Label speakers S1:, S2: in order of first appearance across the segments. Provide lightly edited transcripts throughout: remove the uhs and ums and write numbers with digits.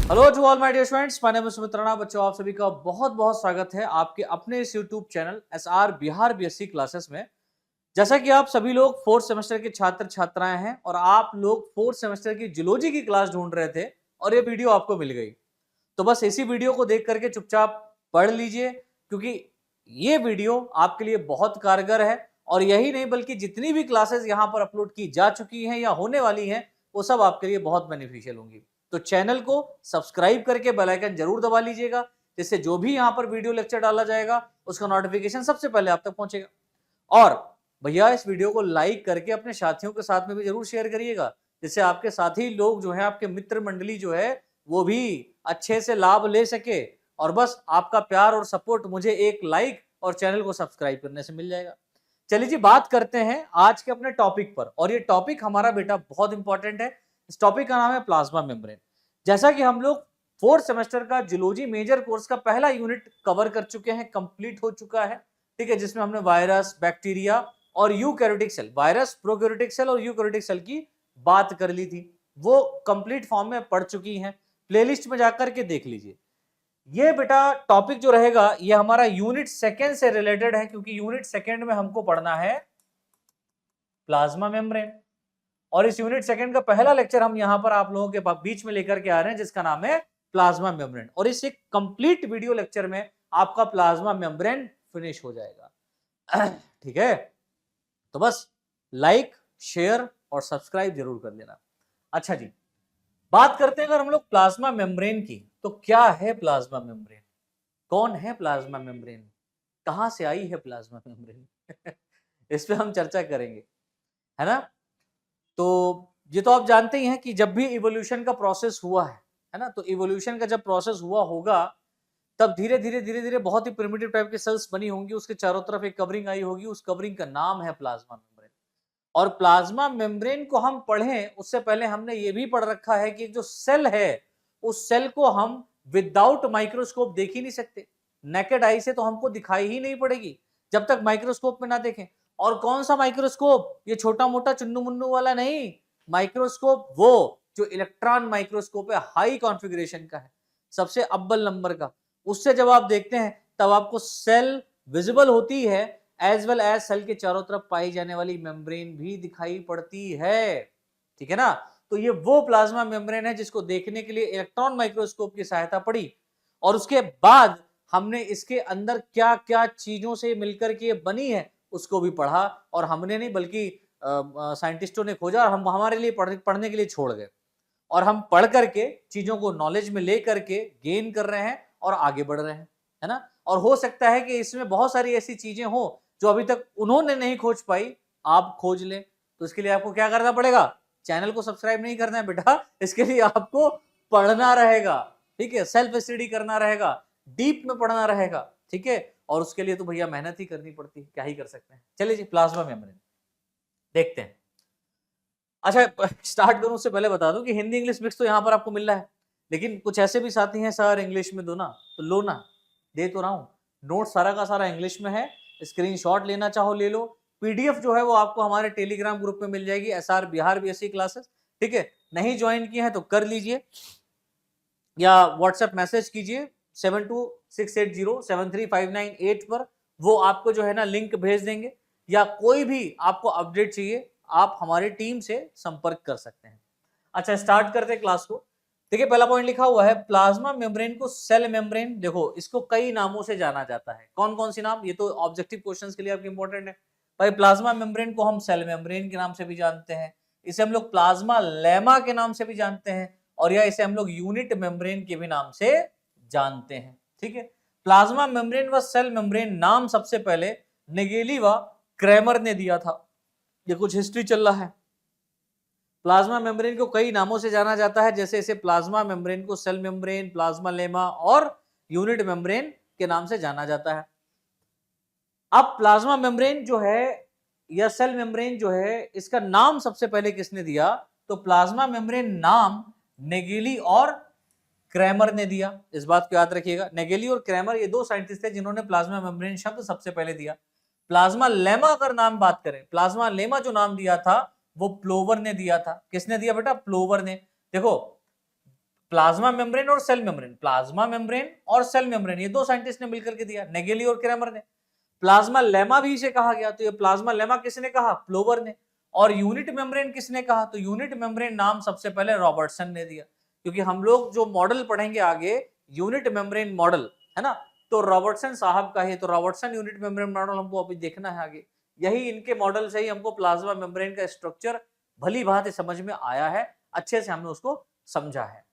S1: Hello to all my dear students, my name is Sumit Rana. बच्चों, आप सभी का बहुत बहुत स्वागत है आपके अपने इस YouTube channel SR Bihar BSc classes में। जैसा कि आप सभी लोग फोर्थ सेमेस्टर के छात्र छात्राएं हैं और आप लोग फोर्थ सेमेस्टर की जूलॉजी की क्लास ढूंढ रहे थे और ये वीडियो आपको मिल गई, तो बस इसी वीडियो को देख करके चुपचाप पढ़ लीजिए, क्योंकि ये वीडियो आपके लिए बहुत कारगर है। और यही नहीं बल्कि जितनी भी क्लासेस यहाँ पर अपलोड की जा चुकी हैं या होने वाली हैं, वो सब आपके लिए बहुत बेनिफिशियल होंगी। तो चैनल को सब्सक्राइब करके बेल आइकन जरूर दबा लीजिएगा, जिससे जो भी यहाँ पर वीडियो लेक्चर डाला जाएगा उसका नोटिफिकेशन सबसे पहले आप तक पहुंचेगा। और भैया इस वीडियो को लाइक करके अपने साथियों के साथ में भी जरूर शेयर करिएगा, जिससे आपके साथी लोग जो है, आपके मित्र मंडली जो है, वो भी अच्छे से लाभ ले सके। और बस आपका प्यार और सपोर्ट मुझे एक लाइक और चैनल को सब्सक्राइब करने से मिल जाएगा। चलिए जी, बात करते हैं आज के अपने टॉपिक पर। और ये टॉपिक हमारा बेटा बहुत इंपॉर्टेंट है। इस टॉपिक का नाम है प्लाज्मा मेम्ब्रेन। जैसा कि हम लोग फोर्थ सेमेस्टर का जूलॉजी मेजर कोर्स का पहला यूनिट कवर कर चुके हैं, कंप्लीट हो चुका है, ठीक है, जिसमें हमने वायरस, बैक्टीरिया और eukaryotic cell, virus, prokaryotic cell और यूकैरियोटिक सेल की बात कर ली थी। वो कंप्लीट फॉर्म में पढ़ चुकी हैं, प्लेलिस्ट में जाकर के देख लीजिए। ये बेटा टॉपिक जो रहेगा ये हमारा यूनिट सेकेंड से रिलेटेड है, क्योंकि यूनिट सेकेंड में हमको पढ़ना है प्लाज्मा मेम्ब्रेन। और इस यूनिट सेकेंड का पहला लेक्चर हम यहां पर आप लोगों के बीच में लेकर के आ रहे हैं, जिसका नाम है प्लाज्मा मेम्ब्रेन। और इस एक कंप्लीट वीडियो लेक्चर में आपका प्लाज्मा मेम्ब्रेन फिनिश हो जाएगा। ठीक है, तो बस लाइक, शेयर और सब्सक्राइब जरूर कर लेना। अच्छा जी, बात करते हैं अगर हम लोग प्लाज्मा मेम्ब्रेन की, तो क्या है प्लाज्मा मेम्ब्रेन, कौन है प्लाज्मा मेम्ब्रेन, कहां से आई है प्लाज्मा मेम्ब्रेन। इस पे हम चर्चा करेंगे, है ना। तो ये तो आप जानते ही हैं कि जब भी इवोल्यूशन का प्रोसेस हुआ है ना, तो इवोल्यूशन का जब प्रोसेस हुआ होगा तब धीरे धीरे धीरे धीरे बहुत ही प्रिमिटिव टाइप की सेल्स बनी होंगी, उसके चारों तरफ एक कवरिंग आई होगी, उस कवरिंग का नाम है प्लाज्मा मेम्ब्रेन। और प्लाज्मा मेम्ब्रेन को हम पढ़ें उससे पहले हमने ये भी पढ़ रखा है कि जो सेल है उस सेल को हम विदाउट माइक्रोस्कोप देख ही नहीं सकते। नेकेड आई से तो हमको दिखाई ही नहीं पड़ेगी जब तक माइक्रोस्कोप में ना देखें। और कौन सा माइक्रोस्कोप, ये छोटा मोटा चुन्नू मुन्नू वाला नहीं, माइक्रोस्कोप वो जो इलेक्ट्रॉन माइक्रोस्कोप है, हाई कॉन्फ़िगरेशन का है, सबसे अव्वल नंबर का। उससे जब आप देखते हैं तब आपको सेल विजिबल होती है, एज वेल एज सेल के चारों तरफ पाई जाने वाली मेम्ब्रेन भी दिखाई पड़ती है, ठीक है ना। तो ये वो प्लाज्मा मेम्ब्रेन है जिसको देखने के लिए इलेक्ट्रॉन माइक्रोस्कोप की सहायता पड़ी। और उसके बाद हमने इसके अंदर क्या क्या चीजों से मिलकर के बनी है उसको भी पढ़ा। और हमने नहीं बल्कि साइंटिस्टों ने खोजा और हम हमारे लिए पढ़ने के लिए छोड़ गए। और हम पढ़ करके चीजों को नॉलेज में ले करके गेन कर रहे हैं और आगे बढ़ रहे हैं, है ना। और हो सकता है कि इसमें बहुत सारी ऐसी चीजें हो जो अभी तक उन्होंने नहीं खोज पाई, आप खोज लें। तो इसके लिए आपको क्या करना पड़ेगा, चैनल को सब्सक्राइब नहीं करना है बेटा, इसके लिए आपको पढ़ना रहेगा, ठीक है, सेल्फ स्टडी करना रहेगा, डीप में पढ़ना रहेगा, ठीक है। और उसके लिए तो भैया मेहनत ही करनी पड़ती है, क्या ही कर सकते हैं। चलिए जी, प्लाज्मा मेम्ब्रेन देखते हैं। अच्छा, स्टार्ट करूं उससे पहले बता दूं कि हिंदी इंग्लिश मिक्स तो यहाँ पर आपको मिल रहा है, लेकिन कुछ ऐसे भी साथी हैं सर इंग्लिश में दो ना, तो लो ना, दे तो रहा हूँ। नोट सारा का सारा इंग्लिश में है, स्क्रीनशॉट लेना चाहो ले लो। पीडीएफ जो है वो आपको हमारे टेलीग्राम ग्रुप में मिल जाएगी, एसआर बिहार बीएससी क्लासेस, ठीक है। नहीं ज्वाइन किए हैं तो कर लीजिए, या व्हाट्सएप मैसेज कीजिए 7268073598 पर, वो आपको जो है ना लिंक भेज देंगे। या कोई भी आपको अपडेट चाहिए आप हमारी टीम से संपर्क कर सकते हैं। अच्छा, स्टार्ट करते हैं क्लास को। देखिए, पहला पॉइंट लिखा हुआ है प्लाज्मा मेम्ब्रेन को सेल मेम्ब्रेन। देखो, इसको कई नामों से जाना जाता है। कौन कौन सी नाम, ये तो ऑब्जेक्टिव क्वेश्चंस के लिए आपके इंपॉर्टेंट है भाई। प्लाज्मा मेम्ब्रेन को हम सेल मेम्ब्रेन के नाम से भी जानते हैं, इसे हम लोग प्लाज्मा लेमा के नाम से भी जानते हैं, और या इसे हम लोग यूनिट मेम्ब्रेन के भी नाम से जानते हैं, ठीक है। प्लाज्मा मेम्ब्रेन व सेल मेम्ब्रेन नाम सबसे पहले नेगेली व क्रैमर ने दिया था। ये कुछ हिस्ट्री चल रहा है। प्लाज्मा मेम्ब्रेन को कई नामों से जाना जाता है, जैसे इसे प्लाज्मा मेम्ब्रेन को सेल मेम्ब्रेन, प्लाज्मा लेमा और यूनिट मेम्ब्रेन के नाम से जाना जाता है। अब प्लाज्मा मेम्ब्रेन जो है या सेल मेम्ब्रेन जो है, इसका नाम सबसे पहले किसने दिया, तो प्लाज्मा मेम्ब्रेन नाम नेगेली और क्रैमर ने दिया। इस बात को याद रखिएगा, नेगेली और क्रैमर ये दो साइंटिस्ट थे जिन्होंने प्लाज्मा मेम्ब्रेन शब्द सबसे पहले दिया। प्लाज्मा लेमा अगर नाम बात करें, प्लाज्मा लेमा जो नाम दिया था वो प्लोवर ने दिया था। किसने दिया बेटा, प्लोवर ने। देखो, प्लाज्मा मेम्ब्रेन और सेल मेम्ब्रेन, प्लाज्मा मेम्ब्रेन और सेल मेम्ब्रेन, ये दो साइंटिस्ट ने मिलकर के दिया, नेगेली और क्रेमर ने। प्लाज्मा लेमा भी इसे कहा गया, तो ये प्लाज्मा लेमा किसने कहा? प्लोवर ने। और यूनिट मेम्ब्रेन किसने कहा? तो यूनिट मेम्ब्रेन नाम सबसे पहले रॉबर्टसन ने दिया, क्योंकि हम लोग जो मॉडल पढ़ेंगे आगे यूनिट मेम्ब्रेन मॉडल, है ना, तो रॉबर्टसन साहब का है, तो रॉबर्टसन यूनिट मेम्ब्रेन मॉडल हमको अभी देखना है आगे। यही इनके मॉडल से ही हमको प्लाज्मा मेम्ब्रेन का स्ट्रक्चर भली भांति समझ में आया है, अच्छे से हमने उसको समझा है।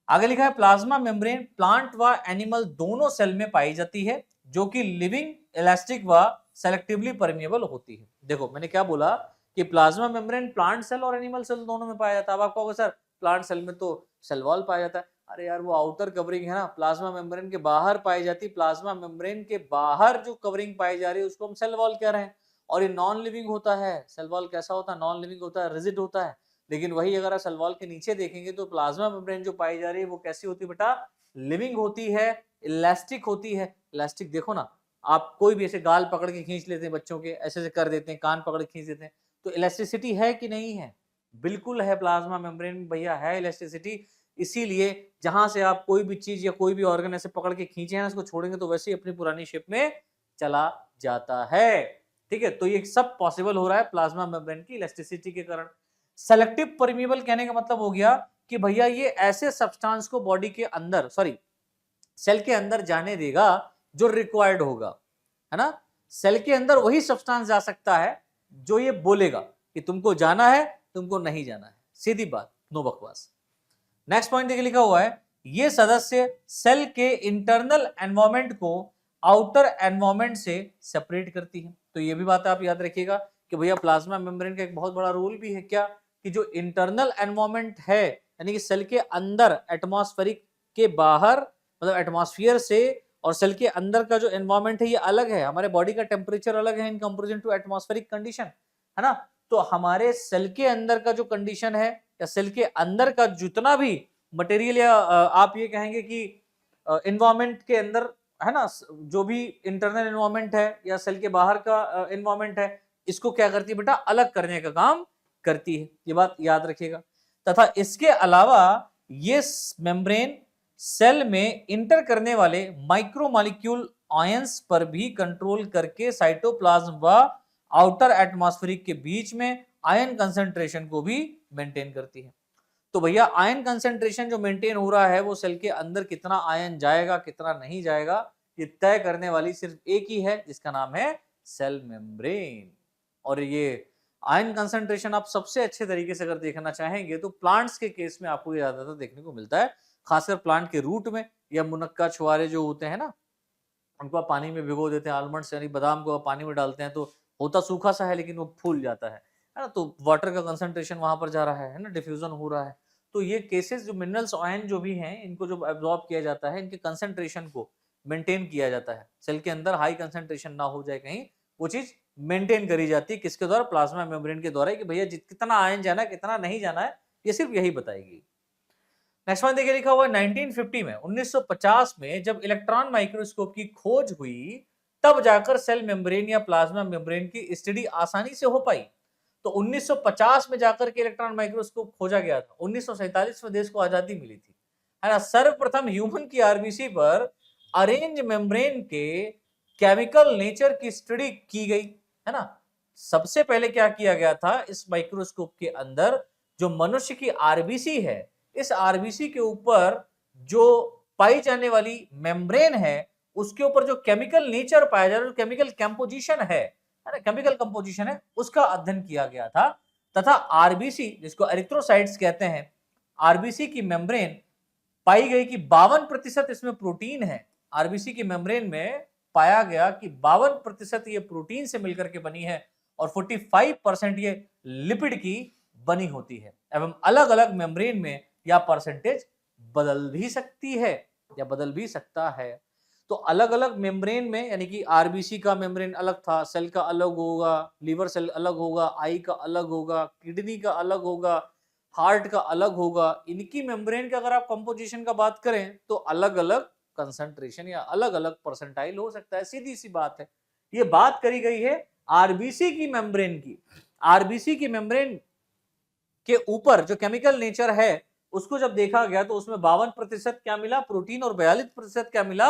S1: आगे लिखा है प्लाज्मा मेम्ब्रेन प्लांट व एनिमल दोनों सेल में पाई जाती है, जो कि लिविंग, इलास्टिक व सेलेक्टिवली परमेबल होती है। देखो मैंने क्या बोला कि प्लाज्मा मेम्ब्रेन प्लांट सेल और एनिमल सेल दोनों में पाया जाता है। अब आपको सर प्लांट सेल में तो सेल वॉल पाया जाता है, अरे यार वो आउटर कवरिंग है ना, प्लाज्मा मेम्ब्रेन के बाहर पाई जाती है, प्लाज्मा मेम्ब्रेन के बाहर जो कवरिंग पाई जा रही है उसको हम सेल वॉल कह रहे हैं, और ये नॉन लिविंग होता है। सेल वॉल कैसा होता है? नॉन लिविंग होता है, रिजिड होता है। लेकिन वही अगर आप सेल वॉल के नीचे देखेंगे तो प्लाज्मा मेम्ब्रेन जो पाई जा रही है वो कैसी होती है बेटा? लिविंग होती है, इलास्टिक होती है। इलास्टिक देखो ना, आप कोई भी ऐसे गाल पकड़ के खींच लेते हैं बच्चों के, ऐसे ऐसे कर देते हैं, कान पकड़ के खींच देते हैं, तो इलास्टिसिटी है कि नहीं है? बिल्कुल है, प्लाज्मा मेम्ब्रेन में भैया है इलास्टिसिटी। इसीलिए जहां से आप कोई भी चीज या कोई भी ऑर्गन ऐसे पकड़ के खींचे हैं, उसको छोड़ेंगे तो वैसे ही अपनी पुरानी शेप में चला जाता है। ठीक है, तो ये सब पॉसिबल हो रहा है प्लाज्मा मेम्ब्रेन की इलास्टिसिटी के कारण। सेलेक्टिव परमीबल कहने का मतलब हो गया कि भैया ये ऐसे सब्सटेंस को बॉडी के अंदर, सॉरी सेल के अंदर जाने देगा जो रिक्वायर्ड होगा, है ना। सेल के अंदर वही सब्सटेंस जा सकता है जो ये बोलेगा कि तुमको जाना है, तुमको नहीं जाना है, सीधी बात, नो बकवास। नेक्स्ट पॉइंट देखिए लिखा हुआ है, ये सदस्य सेल के इंटरनल एनवायरनमेंट को आउटर एनवायरनमेंट से सेपरेट करती है। तो ये भी बात आप याद रखिएगा कि भैया प्लाज्मा मेम्ब्रेन का एक बहुत बड़ा रोल भी है क्या, कि जो इंटरनल एनवायरनमेंट है, यानी कि सेल के अंदर एटमॉस्फेरिक के बाहर, मतलब एटमॉस्फेयर से और सेल के अंदर का जो एनवायरनमेंट है ये अलग है। हमारे बॉडी का टेम्परेचर अलग है in comparison to atmospheric condition, है ना। तो हमारे सेल के अंदर का जो कंडीशन है या सेल के अंदर का जितना भी मटेरियल या आप ये कहेंगे कि एनवायरनमेंट के अंदर, है ना, जो भी इंटरनल एनवायरनमेंट है या सेल के बाहर का एनवायरनमेंट है, इसको क्या करती है बेटा? अलग करने का काम करती है, ये बात याद रखिएगा। तथा इसके अलावा ये मेम्ब्रेन सेल में इंटर करने वाले माइक्रोमोलिक्यूल आयंस पर भी कंट्रोल करके साइटोप्लाज्म व आउटर एटमॉस्फेरिक के बीच में आयन कंसंट्रेशन को भी मेंटेन करती है। तो भैया आयन कंसंट्रेशन जो मेंटेन हो रहा है वो सेल के अंदर कितना आयन जाएगा, कितना नहीं जाएगा, ये तय करने वाली सिर्फ एक ही है, जिसका नाम है सेल मेम्ब्रेन। और ये आयन कंसंट्रेशन आप सबसे अच्छे तरीके से अगर देखना चाहेंगे तो प्लांट्स के केस में आपको ज्यादातर देखने को मिलता है, खासकर प्लांट के रूट में, या मुनक्का छुआरे जो होते हैं ना, उनको आप पानी में भिगो देते हैं, आलमंड्स यानी बादाम को आप पानी में डालते हैं तो होता सूखा सा है लेकिन वो फूल जाता है ना, तो वाटर का कंसंट्रेशन वहां पर जा रहा है ना, डिफ्यूजन हो रहा है। तो ये केसेस जो मिनरल्स आयन जो भी हैं, इनको जो एब्जॉर्ब किया जाता है, इनके कंसंट्रेशन को मेंटेन किया जाता है, सेल के अंदर हाई कंसंट्रेशन ना हो जाए कहीं, वो चीज मेंटेन करी जाती है किसके द्वारा? प्लाज्मा मेम्ब्रेन के द्वारा, कि भैया कितना आयन जाना है, कितना नहीं जाना है, ये सिर्फ यही बताएगी। नेक्स्ट वन देखिए लिखा हुआ है 1950 में, 1950 में जब इलेक्ट्रॉन माइक्रोस्कोप की खोज हुई, तब जाकर सेल मेम्ब्रेन या प्लाज्मा मेम्ब्रेन की स्टडी आसानी से हो पाई। तो 1950 में जाकर के इलेक्ट्रॉन माइक्रोस्कोप खोजा गया था, 1947 में देश को आजादी मिली थी, है ना। सर्वप्रथम ह्यूमन की आरबीसी पर अरेंज मेम्ब्रेन के केमिकल नेचर की स्टडी की गई, है ना। सबसे पहले क्या किया गया था, इस माइक्रोस्कोप के अंदर जो मनुष्य की आरबीसी है, इस आरबीसी के ऊपर जो पाई जाने वाली मेम्ब्रेन है, उसके ऊपर जो केमिकल नेचर पाया जा रहा है, जो केमिकल कंपोजिशन है ना, केमिकल कंपोजिशन है, उसका अध्ययन किया गया था। तथा आरबीसी, जिसको एरिथ्रोसाइट्स कहते हैं, आरबीसी की मेम्ब्रेन पाई गई कि 52% इसमें प्रोटीन है। आरबीसी की मेम्ब्रेन में पाया गया कि 52% ये प्रोटीन से मिलकर के बनी है और 45% ये लिपिड की बनी होती है। एवं अलग अलग मेम्ब्रेन में या परसेंटेज बदल भी सकती है या बदल भी सकता है। तो अलग अलग मेम्ब्रेन में, यानी कि आरबीसी का मेम्ब्रेन अलग था, सेल का अलग होगा, लीवर सेल अलग होगा, आई का अलग होगा, किडनी का अलग होगा, हार्ट का अलग होगा। इनकी मेम्ब्रेन का अगर आप कंपोजिशन का बात करें तो अलग अलग कंसंट्रेशन या अलग अलग परसेंटाइल हो सकता है, सीधी सी बात है। ये बात करी गई है आरबीसी की मेम्ब्रेन की। आरबीसी की मेम्ब्रेन के ऊपर जो केमिकल नेचर है उसको जब देखा गया तो उसमें 52% क्या मिला, प्रोटीन, और 42% क्या मिला,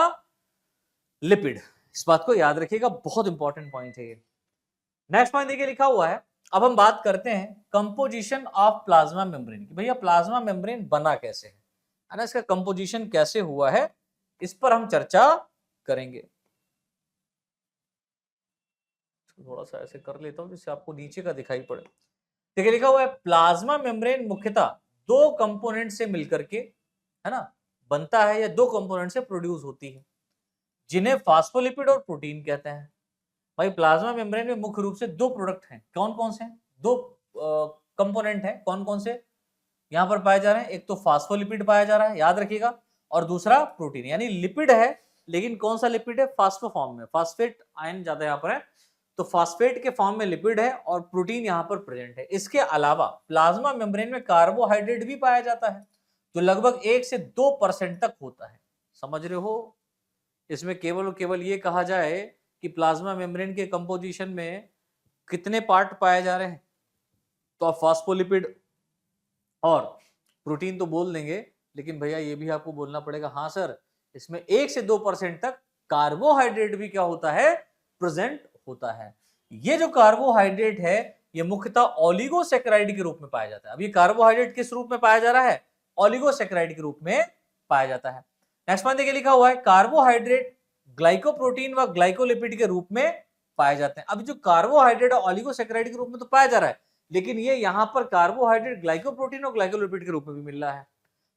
S1: लिपिड। इस बात को याद रखिएगा, बहुत इंपॉर्टेंट पॉइंट है ये। नेक्स्ट पॉइंट देखिए लिखा हुआ है, अब हम बात करते हैं कंपोजिशन ऑफ प्लाज्मा मेम्ब्रेन की। भैया प्लाज्मा मेम्ब्रेन बना कैसे है ना, इसका कंपोजिशन कैसे हुआ है, इस पर हम चर्चा करेंगे। थोड़ा सा ऐसे कर लेता हूं जिससे आपको नीचे का दिखाई पड़े। देखिए लिखा हुआ है, प्लाज्मा मेम्ब्रेन मुख्यतः दो कंपोनेंट से मिलकर के, है ना, बनता है, या दो कंपोनेंट से प्रोड्यूस होती है, जिन्हें फास्फोलिपिड और प्रोटीन कहते हैं। भाई प्लाज्मा मेम्ब्रेन में मुख्य रूप से दो प्रोडक्ट हैं, कौन कौन से हैं, दो कंपोनेंट हैं, कौन कौन से यहां पर पाए जा रहे हैं, एक तो फास्फोलिपिड पाया जा रहा है, याद रखिएगा, और दूसरा प्रोटीन, यानी लिपिड है, लेकिन कौन सा लिपिड है, फास्फो फॉर्म में, फास्फेट आयन ज्यादा यहाँ पर है, तो फास्फेट के फॉर्म में लिपिड है और प्रोटीन यहाँ पर प्रेजेंट है। इसके अलावा प्लाज्मा मेम्ब्रेन में कार्बोहाइड्रेट भी पाया जाता है, जो लगभग 1 से 2% तक होता है। समझ रहे हो, इसमें केवल और केवल ये कहा जाए कि प्लाज्मा मेम्ब्रेन के कंपोजिशन में कितने पार्ट पाए जा रहे हैं, तो आप फास्फोलिपिड और प्रोटीन तो बोल देंगे, लेकिन भैया ये भी आपको बोलना पड़ेगा, हाँ सर इसमें 1 से 2% तक कार्बोहाइड्रेट भी क्या होता है, प्रेजेंट होता है। ये जो कार्बोहाइड्रेट है ये मुख्यतः ओलिगोसैकेराइड के रूप में पाया जाता है। अब ये कार्बोहाइड्रेट किस रूप में पाया जा रहा है, ओलिगोसैकेराइड के रूप में पाया जाता है। नेक्स्ट पॉइंट देखिए लिखा हुआ है, कार्बोहाइड्रेट ग्लाइकोप्रोटीन व ग्लाइकोलिपिड के रूप में पाए जाते हैं। अब जो कार्बोहाइड्रेट और ओलिगोसैकेराइड के रूप में तो पाया जा रहा है, लेकिन ये यहां पर कार्बोहाइड्रेट ग्लाइकोप्रोटीन और ग्लाइकोलिपिड के रूप में भी मिल रहा है।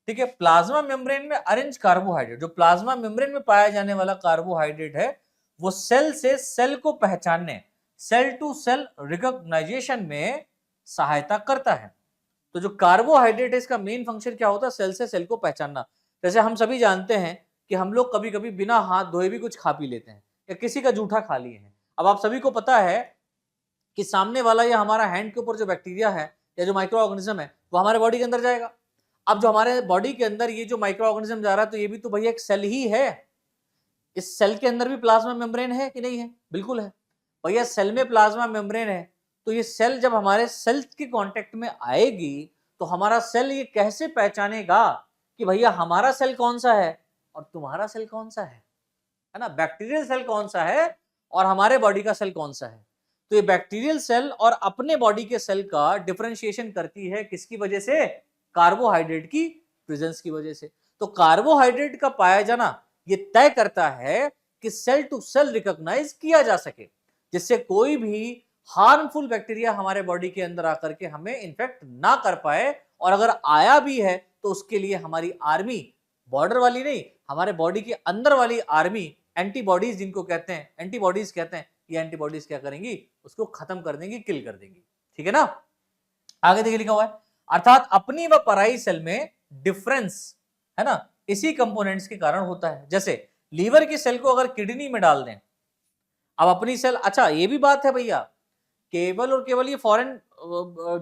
S1: ठीक है, प्लाज्मा मेम्ब्रेन में अरेंज कार्बोहाइड्रेट, जो प्लाज्मा मेम्ब्रेन में पाया जाने वाला कार्बोहाइड्रेट है, वो सेल से सेल को पहचानने, सेल टू सेल रिकॉग्नाइजेशन में सहायता करता है। तो जो कार्बोहाइड्रेट है इसका मेन फंक्शन क्या होता है, सेल से सेल को पहचानना। जैसे हम सभी जानते हैं कि हम लोग कभी कभी बिना हाथ धोए भी कुछ खा पी लेते हैं, या किसी का जूठा खा लिए हैं। अब आप सभी को पता है कि सामने वाला या हमारा हैंड के ऊपर जो बैक्टीरिया है या जो माइक्रो ऑर्गेनिज्म है वो हमारे बॉडी के अंदर जाएगा। अब जो हमारे बॉडी के अंदर ये जो माइक्रो ऑर्गेनिज्म जा रहा है, तो ये भी तो भैया एक सेल ही है। इस सेल के अंदर भी प्लाज्मा मेम्ब्रेन है कि नहीं है, बिल्कुल है भैया, सेल में प्लाज्मा मेम्ब्रेन है। तो ये सेल जब हमारे सेल के कांटेक्ट में आएगी तो हमारा सेल ये कैसे पहचानेगा कि भैया हमारा सेल कौन सा है और तुम्हारा सेल कौन सा है ना, बैक्टीरियल सेल कौन सा है और हमारे बॉडी का सेल कौन सा है। तो ये बैक्टीरियल सेल और अपने बॉडी के सेल का डिफरेंशिएशन करती है किसकी वजह से, कार्बोहाइड्रेट की प्रेजेंस की वजह से। तो कार्बोहाइड्रेट का पाया जाना ये तय करता है कि सेल टू सेल रिकॉग्नाइज किया जा सके, जिससे कोई भी हार्मफुल बैक्टीरिया हमारे बॉडी के अंदर आकर के हमें इन्फेक्ट ना कर पाए, और अगर आया भी है तो उसके लिए हमारी आर्मी, बॉर्डर वाली नहीं, हमारे बॉडी के अंदर वाली आर्मी, एंटीबॉडीज जिनको कहते हैं, एंटीबॉडीज कहते हैं, ये एंटीबॉडीज क्या करेंगी, उसको खत्म कर देंगी, किल कर देंगी। ठीक है ना, आगे देखिए लिखा हुआ है, अर्थात अपनी व पराई सेल में डिफरेंस, है ना, इसी कंपोनेंट्स के कारण होता है। जैसे लीवर की सेल को अगर किडनी में डाल दें, अब अपनी सेल, अच्छा ये भी बात है भैया, केवल और केवल ये फॉरेन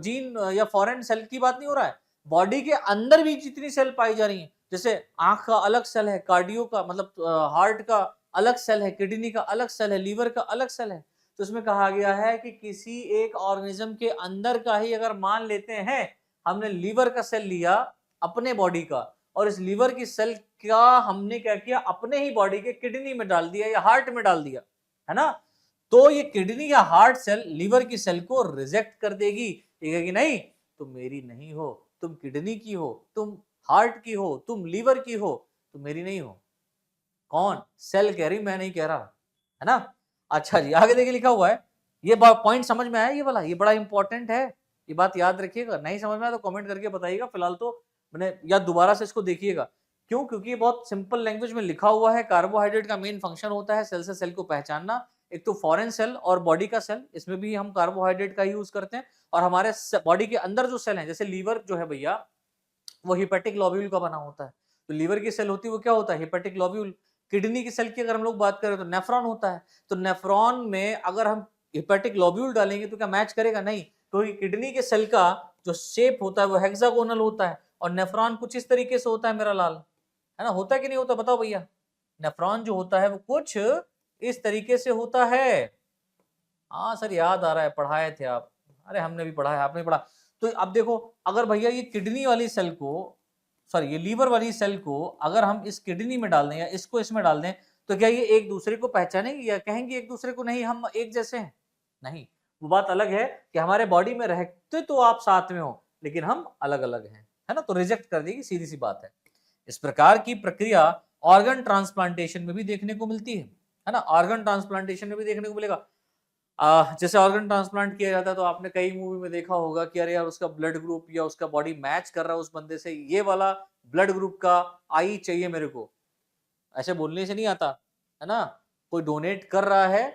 S1: जीन या फॉरेन सेल की बात नहीं हो रहा है, बॉडी के अंदर भी जितनी सेल पाई जा रही है, जैसे आंख का अलग सेल है, कार्डियो का मतलब हार्ट का अलग सेल है, किडनी का अलग सेल है, लीवर का अलग सेल है। तो इसमें कहा गया है कि किसी एक ऑर्गेनिज्म के अंदर का ही अगर मान लेते हैं हमने लीवर का सेल लिया अपने बॉडी का, और इस लीवर की सेल का हमने क्या किया, अपने ही बॉडी के किडनी में डाल दिया या हार्ट में डाल दिया, है ना, तो ये किडनी या हार्ट सेल लीवर की सेल को रिजेक्ट कर देगी, कहेगी नहीं तुम मेरी नहीं हो, तुम किडनी की हो, तुम हार्ट की हो, तुम लीवर की हो, तुम मेरी नहीं हो। कौन, सेल कह रही, मैं नहीं कह रहा, है ना। अच्छा जी, आगे देखिए लिखा हुआ है, ये पॉइंट समझ में आया ये वाला, ये बड़ा इंपॉर्टेंट है, ये बात याद रखिएगा, नहीं समझ में आया तो कमेंट करके बताइएगा, फिलहाल तो मैंने या दोबारा से इसको देखिएगा। क्यों, क्योंकि ये बहुत सिंपल लैंग्वेज में लिखा हुआ है। कार्बोहाइड्रेट का मेन फंक्शन होता है सेल से सेल को पहचानना, एक तो फॉरेन सेल और बॉडी का सेल, इसमें भी हम कार्बोहाइड्रेट का यूज करते हैं, और हमारे बॉडी के अंदर जो सेल है, जैसे लीवर जो है भैया वो हिपेटिक लोब्यूल का बना होता है, तो लीवर की सेल होती है वो क्या होता है, हिपेटिक लोब्यूल। किडनी की सेल की अगर हम लोग बात करें तो नेफ्रॉन होता है, तो नेफ्रॉन में अगर हम हिपेटिक लोब्यूल डालेंगे तो क्या मैच करेगा, नहीं, क्योंकि किडनी के सेल का जो शेप होता है वो हेक्सागोनल होता है, और नेफ्रॉन कुछ इस तरीके से होता है मेरा लाल, है ना, होता है कि नहीं होता, बताओ भैया, नेफ्रॉन जो होता है वो कुछ इस तरीके से होता है। हाँ सर याद आ रहा है, पढ़ाए थे आप, अरे हमने भी पढ़ा है, आपने भी पढ़ा। तो अब देखो, अगर भैया ये किडनी वाली सेल को सॉरी ये लीवर वाली सेल को अगर हम इस किडनी में डाल दें या इसको इसमें डाल दें तो क्या ये एक दूसरे को पहचानेंगे या कहेंगे एक दूसरे को नहीं हम एक जैसे हैं? नहीं, वो बात अलग है कि हमारे बॉडी में रहते तो आप साथ में हो लेकिन हम अलग अलग हैं, है ना, तो रिजेक्ट कर देगी, सीधी सी बात है। इस प्रकार की प्रक्रिया ऑर्गन ट्रांसप्लांटेशन में भी देखने को मिलती है ना, ऑर्गन ट्रांसप्लांटेशन में भी देखने को मिलेगा। जैसे ऑर्गन ट्रांसप्लांट किया जाता है तो आपने कई मूवी में देखा होगा कि अरे यार उसका ब्लड ग्रुप या उसका बॉडी मैच कर रहा है उस बंदे से, ये वाला ब्लड ग्रुप का आई चाहिए मेरे को, ऐसे बोलने से नहीं आता, है ना, कोई डोनेट कर रहा है,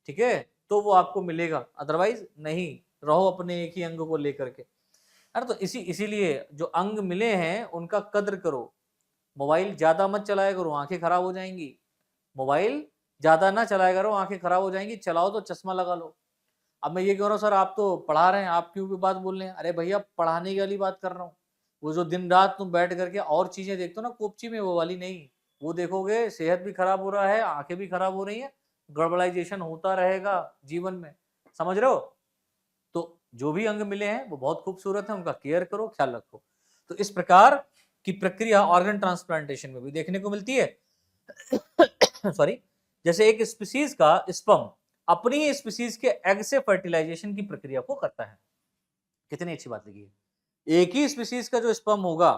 S1: ठीक है, तो वो आपको मिलेगा, अदरवाइज नहीं, रहो अपने एक ही अंग को लेकर के, है ना। तो इसीलिए जो अंग मिले हैं उनका कद्र करो। मोबाइल ज्यादा मत चलाया करो, आंखें खराब हो जाएंगी, मोबाइल ज्यादा ना चलाया करो, आंखें खराब हो जाएंगी, चलाओ तो चश्मा लगा लो। अब मैं ये कह रहा हूँ सर आप तो पढ़ा रहे हैं, आप क्यों भी बात बोल रहे हैं? अरे भैया पढ़ाने की वाली बात कर रहा हूँ, वो जो दिन रात तुम बैठ करके और चीजें देखते हो ना कोपची में, वो वाली नहीं, वो देखोगे सेहत भी खराब हो रहा है, आंखें भी खराब हो रही है, गड़बड़ाइजेशन होता रहेगा जीवन में, समझ रहे हो। तो जो भी अंग मिले हैं वो बहुत खूबसूरत है, उनका केयर करो, ख्याल रखो। तो इस प्रकार की प्रक्रिया ऑर्गन ट्रांसप्लांटेशन में भी देखने को मिलती है। सॉरी, जैसे एक स्पीसीज का स्पर्म अपनी ही स्पीसीज के एग से फर्टिलाइजेशन की प्रक्रिया को करता है। कितनी अच्छी बात लगी है। एक ही स्पीसीज का जो स्पर्म होगा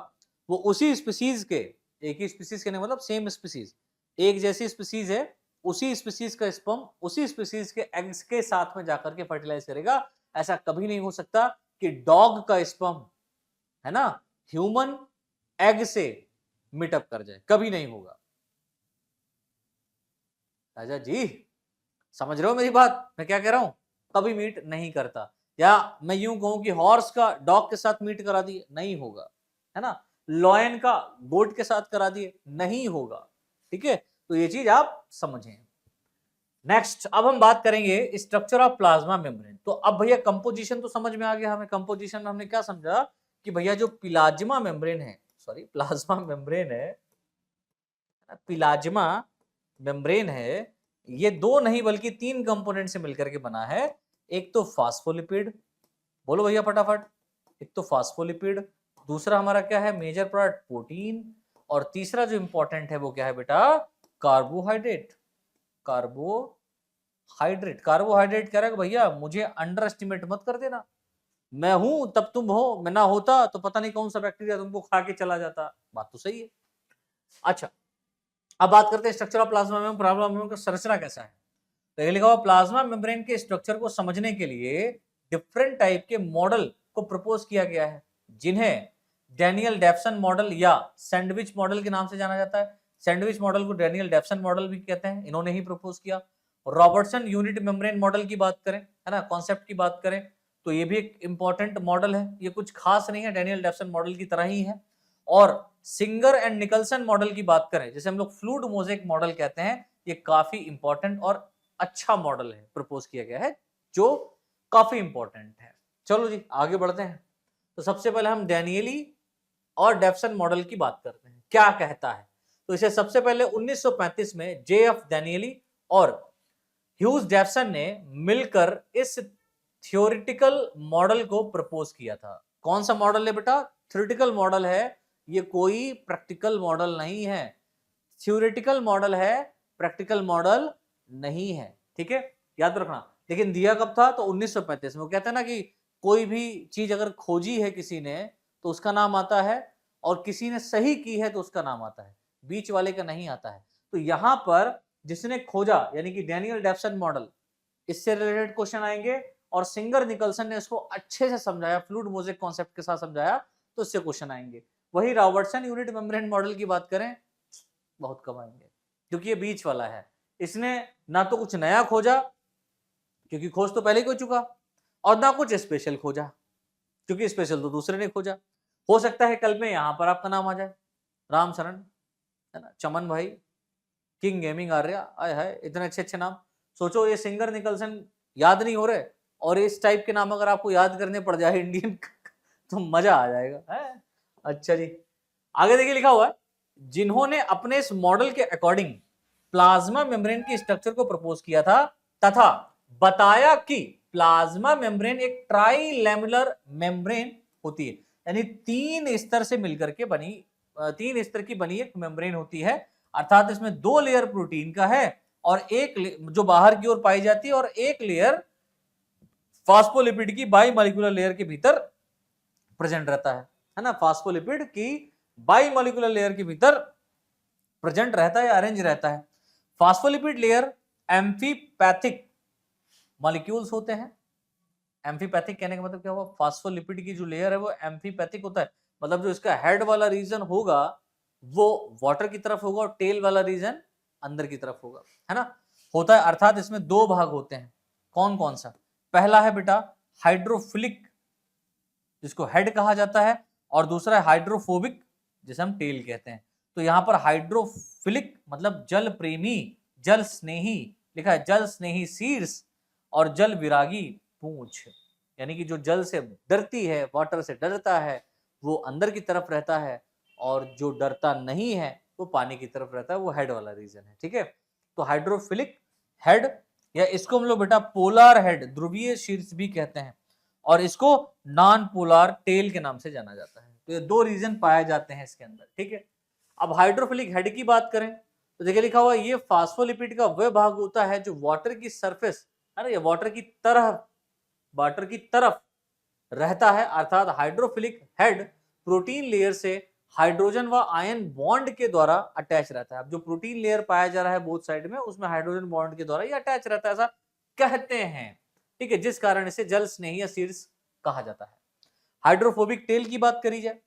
S1: वो उसी स्पीसीज के, एक ही स्पीसीज के नहीं मतलब सेम स्पीसीज, एक जैसी स्पीसीज है, उसी स्पीसीज का स्पर्म उसी स्पीसीज के एग्स के साथ में जाकर के फर्टिलाइज करेगा। ऐसा कभी नहीं हो सकता कि डॉग का स्पर्म, है ना, ह्यूमन एग से मीटअप कर जाए, कभी नहीं होगा। राजा जी समझ रहे हो मेरी बात, मैं क्या कह रहा हूं? कभी मीट नहीं करता। या मैं यूं कहूं कि हॉर्स का डॉग के साथ मीट करा दिए, नहीं होगा, है ना, लॉयन का गोट के साथ करा दिए, नहीं होगा, ठीक है। तो ये चीज आप समझें। नेक्स्ट अब हम बात करेंगे स्ट्रक्चर ऑफ प्लाज्मा मेम्ब्रेन। तो अब भैया कंपोजिशन तो समझ में आ गया हमें। कंपोजिशन में हमने क्या समझा कि भैया जो प्लाज्मा मेम्ब्रेन है, सॉरी प्लाज्मा मेम्ब्रेन है, प्लाज्मा मेम्ब्रेन है, ये दो नहीं बल्कि तीन कंपोनेंट से मिलकर के बना है। एक तो फास्फोलिपिड, बोलो भैया फटाफट, एक तो फास्फोलिपिड, दूसरा हमारा क्या है मेजर पार्ट प्रोटीन, और तीसरा जो इंपॉर्टेंट है वो क्या है बेटा, कार्बोहाइड्रेट। कार्बोहाइड्रेट, कार्बोहाइड्रेट कह रहा है कि भैया मुझे अंडर एस्टिमेट मत कर देना, मैं हूं तब तुम हो, मैं ना होता तो पता नहीं कौन सा बैक्टीरिया तुमको खा के चला जाता। बात तो सही है। अच्छा अब बात करते हैं structure of plasma membrane. Plasma membrane का संरचना कैसा है? तो ये लिखा हुआ प्लाज्मा मेम्ब्रेन के स्ट्रक्चर को समझने के लिए डिफरेंट टाइप के मॉडल को प्रपोज किया गया है, जिन्हें डैनियल डेफसन मॉडल या सैंडविच मॉडल के नाम से जाना जाता है। सैंडविच मॉडल को डैनियल डेफसन मॉडल भी कहते हैं, इन्होंने ही प्रपोज किया। रॉबर्टसन यूनिट मेम्ब्रेन मॉडल की बात करें, है ना, कॉन्सेप्ट की बात करें, तो ये भी एक इंपॉर्टेंट मॉडल है, ये कुछ खास नहीं है, डैनियल डेफसन मॉडल की तरह ही है। और सिंगर एंड निकलसन मॉडल की बात करें, जैसे हम लोग फ्लूइड मोज़ेक मॉडल कहते हैं, ये काफी इंपॉर्टेंट और अच्छा मॉडल है, प्रपोज किया गया है, जो काफी इंपॉर्टेंट है। चलो जी आगे बढ़ते हैं। तो सबसे पहले हम डैनियली और डेफसन मॉडल की बात करते हैं, क्या कहता है। तो इसे सबसे पहले 1935 में जेएफ डैनियली और ह्यूज डेफसन ने मिलकर इस थियोरिटिकल मॉडल को प्रपोज किया था। कौन सा मॉडल है बेटा? थ्योरेटिकल मॉडल है, ये कोई प्रैक्टिकल मॉडल नहीं है। थ्योरेटिकल मॉडल है, प्रैक्टिकल मॉडल नहीं है, ठीक है, याद रखना। लेकिन दिया कब था? तो 1935 में। वो कहते हैं ना कि कोई भी चीज अगर खोजी है किसी ने तो उसका नाम आता है, और किसी ने सही की है तो उसका नाम आता है, बीच वाले का नहीं आता है। तो यहां पर जिसने खोजा यानी कि डैनियल डेफसन मॉडल, इससे रिलेटेड क्वेश्चन आएंगे, और सिंगर निकलसन ने इसको अच्छे से समझाया, फ्लूइड मोज़ेक कॉन्सेप्ट के साथ समझाया, तो इससे क्वेश्चन आएंगे। वही रॉबर्टसन यूनिट मेम्ब्रेन मॉडल की बात करें, बहुत कम आएंगे, क्योंकि ये बीच वाला है। इसने ना तो कुछ नया खोजा, क्योंकि खोज तो पहले ही हो चुका, और ना कुछ स्पेशल खोजा, क्योंकि स्पेशल तो दूसरे ने खोजा। हो सकता है कल में यहां पर आपका नाम आ जाए, राम शरण, है ना, चमन भाई, किंग गेमिंग आर्या, आय हाय इतने अच्छे अच्छे नाम। सोचो ये सिंगर निकलसन याद नहीं हो रहे, और इस टाइप के नाम अगर आपको याद करने पड़ जाए इंडियन तो मजा आ जाएगा, है? अच्छा जी आगे देखिए लिखा हुआ है, जिन्होंने अपने इस मॉडल के अकॉर्डिंग प्लाज्मा मेम्ब्रेन की स्ट्रक्चर को प्रपोज किया था, तथा बताया कि प्लाज्मा मेम्ब्रेन एक ट्राइलेमुलर मेम्ब्रेन होती है। यानी 3 स्तर से मिलकर के बनी 3 स्तर की बनी एक मेम्ब्रेन होती है, अर्थात इसमें 2 लेयर प्रोटीन का है और एक जो बाहर की ओर पाई जाती है और एक लेयर फास्फोलिपिड की बाईमॉलिक्यूलर लेयर के भीतर प्रेजेंट रहता है ना। फास्फोलिपिड की बाईमॉलिक्यूलर लेयर के भीतर प्रेजेंट रहता है, अरेंज रहता है। फास्फोलिपिड लेयर एम्फीपैथिक मॉलिक्यूल्स होते हैं। एम्फीपैथिक कहने का मतलब क्या हुआ, फास्फोलिपिड की जो लेयर है वो एम्फीपैथिक होता है, मतलब जो इसका हेड वाला रीजन होगा वो वाटर की तरफ होगा और टेल वाला रीजन अंदर की तरफ होगा, है ना, होता है। अर्थात इसमें 2 भाग होते हैं। कौन कौन सा? पहला है बेटा हाइड्रोफिलिक, जिसको हेड कहा जाता है, और दूसरा है हाइड्रोफोबिक, जिसे हम टेल कहते हैं। तो यहां पर हाइड्रोफिलिक मतलब जल प्रेमी, जल स्नेही लिखा है, जल स्नेही शीर्ष और जल विरागी पूंछ, यानी कि जो जल से डरती है, वाटर से डरता है, वो अंदर की तरफ रहता है, और जो डरता नहीं है वो पानी की तरफ रहता है, वो हेड वाला रीजन है। ठीक है, तो हाइड्रोफिलिक हेड, या इसको हम लोग बेटा पोलर हेड, ध्रुवीय शीर्ष भी कहते हैं, और इसको नॉन पोलर टेल के नाम से जाना जाता है। तो ये 2 रीजन पाए जाते हैं इसके अंदर। ठीक है, अब हाइड्रोफिलिक हेड की बात करें तो देखिए लिखा हुआ ये फास्फोलिपिड का वह भाग होता है जो वाटर की सरफेस है ना, ये वाटर की तरफ रहता है। अर्थात हाइड्रोफिलिक हेड प्रोटीन लेयर से हाइड्रोजन व आयन बॉन्ड के द्वारा अटैच रहता है। अब जो प्रोटीन लेयर पाया जा रहा है बोथ साइड में, उसमें हाइड्रोजन बॉन्ड के द्वारा ये अटैच रहता है, ऐसा कहते हैं। ठीक है, जिस कारण इसे जल स्नेही या शीर्ष कहा जाता है। हाइड्रोफोबिक टेल की बात करी जाए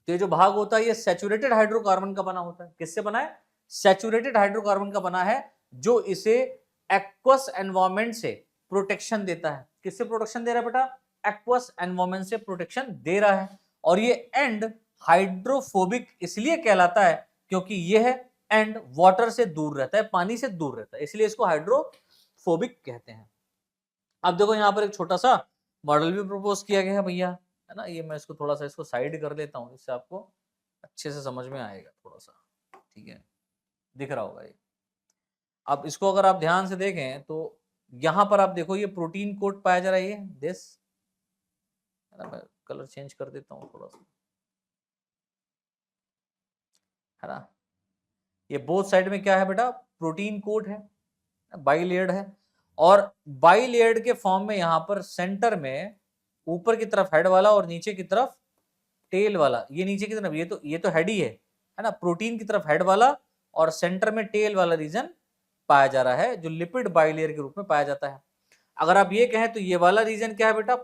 S1: तो ये जो भाग होता है ये सैचुरेटेड हाइड्रोकार्बन का बना होता है। किससे बना है? सैचुरेटेड हाइड्रोकार्बन का बना है, जो इसे एक्वस एनवायरनमेंट से प्रोटेक्शन देता है। किससे प्रोटेक्शन दे रहा है बेटा? एक्वस एनवायरनमेंट से प्रोटेक्शन दे रहा है। और ये एंड हाइड्रोफोबिक इसलिए कहलाता है क्योंकि यह एंड वाटर से दूर रहता है, पानी से दूर रहता है, इसलिए इसको हाइड्रोफोबिक कहते हैं। अब देखो यहाँ पर एक छोटा सा मॉडल भी प्रपोज किया गया है भैया, है ना। ये मैं इसको थोड़ा सा इसको साइड कर देता हूँ, इससे आपको अच्छे से समझ में आएगा थोड़ा सा। ठीक है, दिख रहा होगा ये। अब इसको अगर आप ध्यान से देखें तो यहां पर आप देखो ये प्रोटीन कोट पाया जा रहा है, दिस, मैं कलर चेंज कर देता हूँ थोड़ा सा, है ना। ये बोथ साइड में क्या है बेटा? प्रोटीन कोट है, बाइलेयर्ड है, और बाइलेयर्ड के फॉर्म में यहां पर सेंटर में ऊपर की तरफ हेड वाला और नीचे की तरफ टेल वाला, ये नीचे की तरफ ये तो हेड ही है ना। प्रोटीन की तरफ हेड वाला और सेंटर में टेल वाला रीजन पाया जा रहा है, जो लिपिड बाइलेयर के रूप में पाया जाता है। अगर आप ये कहें तो ये वाला रीजन क्या है बेटा?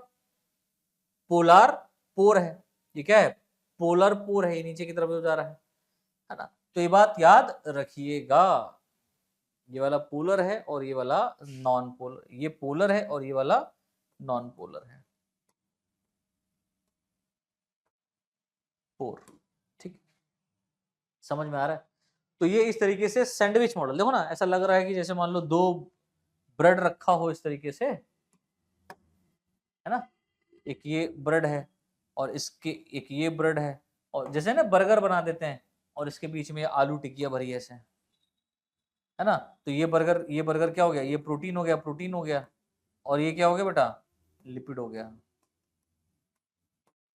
S1: पोलर पोर है। ये क्या है? पोलर पोर है, ये नीचे की तरफ जा रहा है ना। तो ये बात याद रखिएगा, ये वाला पोलर है और ये वाला नॉन पोलर, ये पोलर है और ये वाला नॉन पोलर है, पोर। ठीक, समझ में आ रहा है? तो ये इस तरीके से सैंडविच मॉडल, देखो ना, ऐसा लग रहा है कि जैसे मान लो 2 ब्रेड रखा हो इस तरीके से, है ना। एक ये ब्रेड है और इसके एक ये ब्रेड है, और जैसे ना बर्गर बना देते हैं और इसके बीच में आलू टिकिया भरी ऐसे, है ना। तो ये बर्गर क्या हो गया? ये प्रोटीन हो गया, और ये क्या हो गया बेटा? लिपिड हो गया।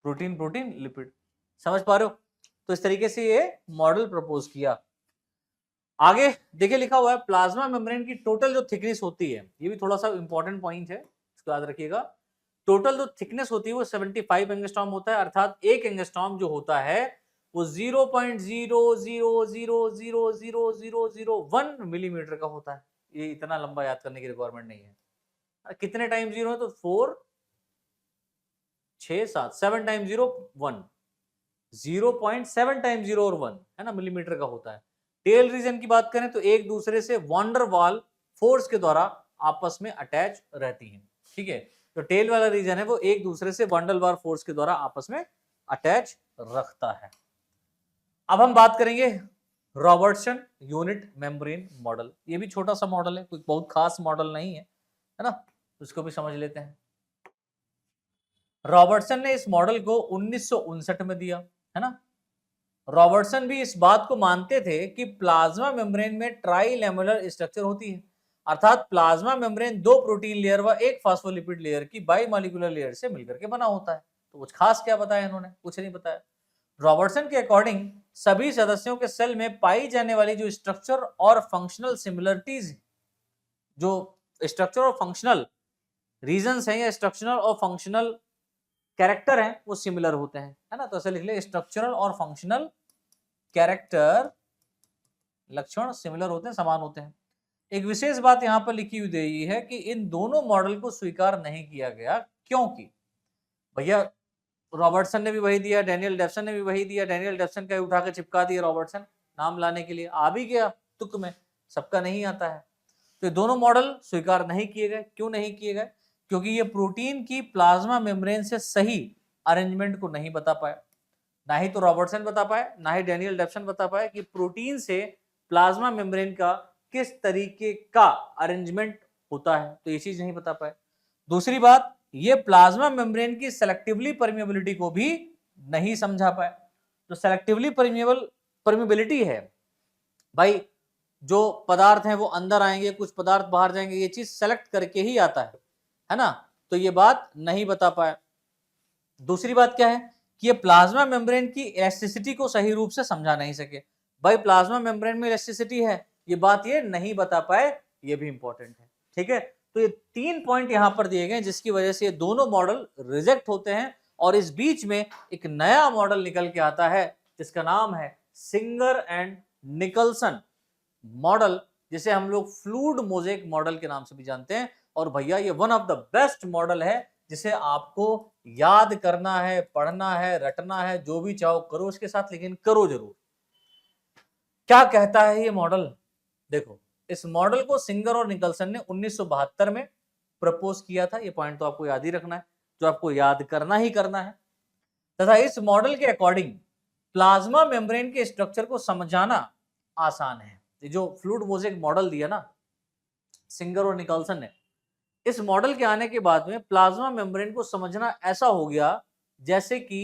S1: प्रोटीन प्रोटीन लिपिड, समझ पा रहे हो? तो इस तरीके से ये मॉडल प्रपोज किया। आगे देखिए लिखा हुआ है प्लाज्मा मेम्ब्रेन की टोटल जो थिकनेस होती है, ये भी थोड़ा सा इंपॉर्टेंट पॉइंट है, इसको याद रखिएगा। टोटल जो थिकनेस होती है वो 75 एंगस्ट्रॉम होता है, अर्थात 1 एंगस्ट्रॉम जो होता है वो 0.00000001 मिलीमीटर का होता है। ये इतना लंबा याद करने की रिक्वायरमेंट नहीं है। कितने टाइम जीरो है? तो 4 6 7 7 टाइम 0 1, 0.7 टाइम 0 और 1, है ना, मिलीमीटर का होता है। टेल रीजन की बात करें तो एक दूसरे से वॉन्डर वाल फोर्स के द्वारा आपस में अटैच रहती हैं। ठीक है, तो टेल वाला रीजन है वो एक दूसरे से वॉन्डर वाल फोर्स के द्वारा आपस में अटैच रखता है। अब हम बात करेंगे रॉबर्टसन यूनिट मेम्ब्रेन मॉडल। ये भी छोटा सा मॉडल है, कोई बहुत खास मॉडल नहीं है ना, उसको भी समझ लेते हैं। रॉबर्टसन ने इस मॉडल को 1959 में दिया, है ना। रॉबर्टसन भी इस बात को मानते थे कि प्लाज्मा मेम्ब्रेन में ट्राइलेमुलर स्ट्रक्चर होती है, अर्थात प्लाज्मा मेम्ब्रेन 2 प्रोटीन लेयर व 1 फास्फोलिपिड लेयर की बाईमॉलिक्यूलर लेयर से मिलकर के बना होता है। तो कुछ खास क्या बताया इन्होंने, कुछ नहीं बताया। रॉबर्टसन के अकॉर्डिंग सभी सदस्यों के सेल में पाई जाने वाली जो स्ट्रक्चर और फंक्शनल सिमिलरिटीज, जो स्ट्रक्चर और फंक्शनल रीजंस हैं या स्ट्रक्चरल और फंक्शनल कैरेक्टर हैं वो सिमिलर होते हैं, है ना। तो ऐसे लिख ले, स्ट्रक्चरल और फंक्शनल कैरेक्टर लक्षण सिमिलर होते हैं, समान होते हैं। एक विशेष बात यहां पर लिखी हुई है कि इन दोनों मॉडल को स्वीकार नहीं किया गया, क्योंकि भैया रॉबर्टसन ने भी वही दिया, डैनियल डेफसन ने भी वही दिया, डैनियल डेफसन का उठा के चिपका दिया रॉबर्टसन नाम लाने के लिए, आ भी गया तुक में, सबका नहीं आता है। तो ये दोनों मॉडल स्वीकार नहीं किए गए। क्यों नहीं किए गए? क्योंकि ये प्रोटीन की प्लाज्मा मेम्ब्रेन से सही अरेंजमेंट को नहीं बता पाए। ना ही तो रॉबर्टसन बता पाए, ना ही डैनियल डेफसन बता पाए कि प्रोटीन से प्लाज्मा मेम्ब्रेन का किस तरीके का अरेंजमेंट होता है, तो ये चीज नहीं बता पाए। दूसरी बात, ये प्लाज्मा मेम्ब्रेन की सेलेक्टिवली परमिएबिलिटी को भी नहीं समझा पाए। तो सेलेक्टिवली परमिएबिलिटी है भाई, जो पदार्थ हैं वो अंदर आएंगे, कुछ पदार्थ बाहर जाएंगे, ये चीज सेलेक्ट करके ही आता है ना। तो ये बात नहीं बता पाया। दूसरी बात क्या है कि ये प्लाज्मा मेम्ब्रेन की इलास्टिसिटी को सही रूप से समझा नहीं सके। भाई प्लाज्मा मेम्ब्रेन में इलास्टिसिटी है, ये बात ये नहीं बता पाए, ये भी इंपॉर्टेंट है। ठीक है, तो ये 3 पॉइंट यहां पर दिए गए जिसकी वजह से ये दोनों मॉडल रिजेक्ट होते हैं और इस बीच में एक नया मॉडल निकल के आता है जिसका नाम है सिंगर एंड निकलसन मॉडल, जिसे हम लोग फ्लूइड मोज़ेक मॉडल के नाम से भी जानते हैं। और भैया ये one of the best model है जिसे आपको याद करना है, पढ़ना है, रटना है, जो भी चाहो करो इसके साथ, लेकिन करो जरूर। क्या कहता है ये मॉडल? देखो, इस मॉडल को सिंगर और निकलसन ने 1972 में प्रपोज किया था। ये पॉइंट तो आपको याद ही रखना है, जो आपको याद करना ही करना है। तथा इस मॉडल के अकॉर्डिंग प्लाज्मा मेम्ब्रेन के स्ट्रक्चर को समझाना आसान है। ये जो फ्लूइड मोज़ेक मॉडल दिया ना सिंगर और निकलसन ने, इस मॉडल के आने के बाद में प्लाज्मा मेम्ब्रेन को समझना ऐसा हो गया जैसे कि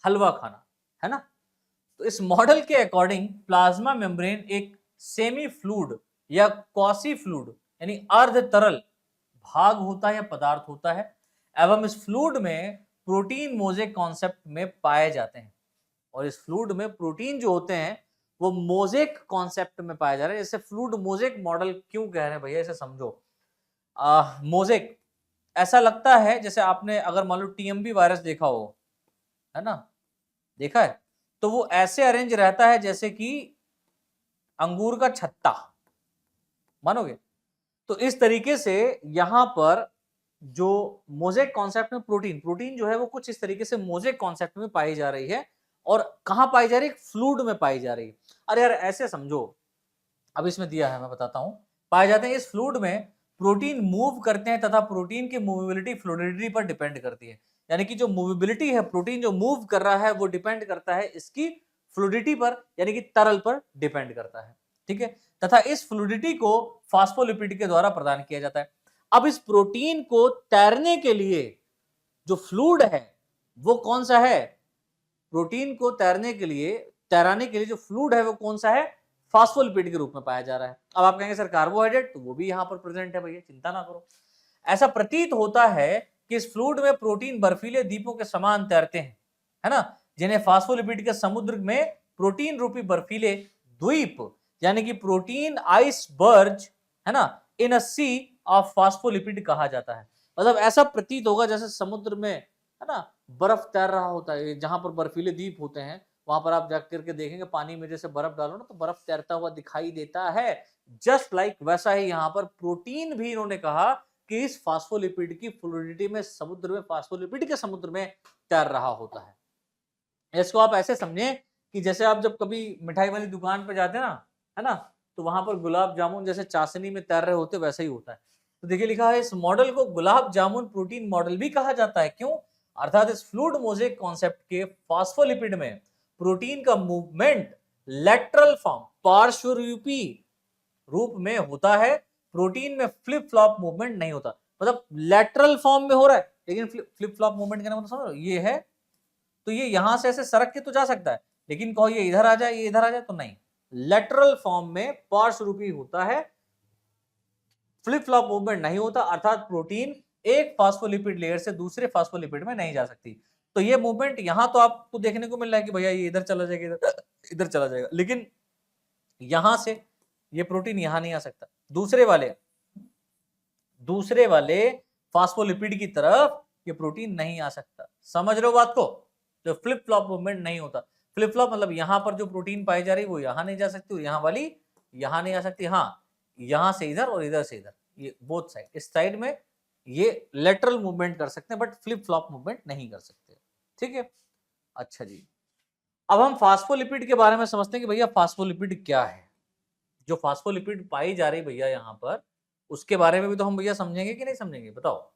S1: हलवा खाना, है ना। तो इस मॉडल के अकॉर्डिंग प्लाज्मा मेम्ब्रेन एक सेमी फ्लूइड या क्वासी फ्लूइड यानी अर्ध तरल भाग होता है या पदार्थ होता है, एवं इस फ्लूइड में प्रोटीन मोज़ेक कॉन्सेप्ट में पाए जाते हैं। और इस फ्लूइड में प्रोटीन जो होते हैं वो मोज़ेक कॉन्सेप्ट में पाए जा रहे हैं। जैसे फ्लूइड मोज़ेक मॉडल क्यों कह रहे हैं भैया, इसे समझो। मोज़ेक ऐसा लगता है जैसे आपने अगर मान लो टीएमबी वायरस देखा हो, है ना, देखा है, तो वो ऐसे अरेंज रहता है जैसे कि अंगूर का छत्ता, मानोगे? तो इस तरीके से यहां पर जो मोज़ेक कॉन्सेप्ट में प्रोटीन जो है वो कुछ इस तरीके से मोज़ेक कॉन्सेप्ट में पाई जा रही है। और कहां पाई जा रही है? फ्लूइड में पाई जा रही है। अरे यार ऐसे समझो, अब इसमें दिया है मैं बताता हूं। पाए जाते हैं इस फ्लूइड में, प्रोटीन मूव करते हैं तथा प्रोटीन की मूवेबिलिटी फ्लूइडिटी पर डिपेंड करती है। यानी कि जो मूवेबिलिटी है, प्रोटीन जो मूव कर रहा है वो डिपेंड करता है इसकी फ्लूइडिटी पर, यानी कि तरल पर डिपेंड करता है। ठीक है, तथा इस फ्लूइडिटी को फास्फोलिपिड के द्वारा प्रदान किया जाता है। अब इस प्रोटीन को तैरने के लिए जो फ्लूइड है वो कौन सा है? प्रोटीन को तैराने के लिए जो फ्लूइड है वो कौन सा है? फास्फोलिपिड के रूप में पाया जा रहा है। अब आप कहेंगे सर कार्बोहाइड्रेट, तो वो भी यहाँ पर प्रेजेंट है भैया, चिंता ना करो। ऐसा प्रतीत होता है कि इस फ्लूइड में प्रोटीन बर्फीले द्वीपों के समान तैरते हैं, है ना, जिन्हें फास्फोलिपिड के समुद्र में प्रोटीन रूपी बर्फीले द्वीप यानी कि प्रोटीन आइसबर्ग, है ना, इन अ सी ऑफ फास्फोलिपिड कहा जाता है। मतलब ऐसा प्रतीत होगा जैसे समुद्र में, है ना, बर्फ तैर रहा होता है, जहां पर बर्फीले द्वीप होते हैं वहां पर आप जाकर के देखेंगे पानी में जैसे बर्फ डालो ना तो बर्फ तैरता हुआ दिखाई देता है। जस्ट लाइक वैसा ही यहाँ पर प्रोटीन भी इन्होंने कहा कि इस फास्फोलिपिड की फ्लूइडिटी में, समुद्र में, फास्फोलिपिड के समुद्र में तैर रहा होता है। इसको आप ऐसे समझे कि जैसे आप जब कभी मिठाई वाली दुकान पे जाते हैं ना, है ना, तो वहां पर गुलाब जामुन जैसे चाशनी में तैर रहे होते वैसा ही होता है। तो देखिए लिखा है इस मॉडल को गुलाब जामुन प्रोटीन मॉडल भी कहा जाता है। क्यों? अर्थात इस फ्लूइड मोज़ेक कॉन्सेप्ट के फास्फोलिपिड में प्रोटीन का मूवमेंट लेटरल फॉर्म, पार्श्वरूपी रूप में होता है, प्रोटीन में फ्लिप फ्लॉप मूवमेंट नहीं होता। मतलब लेटरल फॉर्म में हो रहा है लेकिन फ्लिप फ्लॉप मूवमेंट का मतलब समझ रहे हो, ये है तो ये यहां से ऐसे सरक के तो जा सकता है, लेकिन कहो ये इधर आ जाए, ये इधर आ जाए, तो नहीं। लेटरल फॉर्म में पार्श्वरूपी होता है, फ्लिप फ्लॉप मूवमेंट नहीं होता, अर्थात प्रोटीन एक फास्फोलिपिड लेयर से दूसरे फास्फोलिपिड में नहीं जा सकती। तो ये मूवमेंट यहां तो आपको देखने को मिल रहा है कि भैया ये इधर चला जाएगा, इधर इधर चला जाएगा, लेकिन यहां से ये प्रोटीन यहां नहीं आ सकता, दूसरे वाले फास्फोलिपिड की तरफ ये प्रोटीन नहीं आ सकता। समझ रहे हो बात को? तो फ्लिप फ्लॉप मूवमेंट नहीं होता। फ्लिप फ्लॉप मतलब यहां पर जो प्रोटीन पाई जा रही है वो यहां नहीं जा सकती, और यहां वाली यहां नहीं आ सकती। हाँ, यहां से इधर और इधर से इधर, ये बोथ साइड, इस साइड में ये लेटरल मूवमेंट कर सकते हैं, बट फ्लिप फ्लॉप मूवमेंट नहीं कर सकते। ठीक है, अच्छा जी। अब हम फास्फोलिपिड के बारे में समझते हैं कि भैया फास्फोलिपिड क्या है। जो फास्फोलिपिड पाई जा रही भैया यहाँ पर, उसके बारे में भी तो हम भैया समझेंगे कि नहीं समझेंगे, बताओ।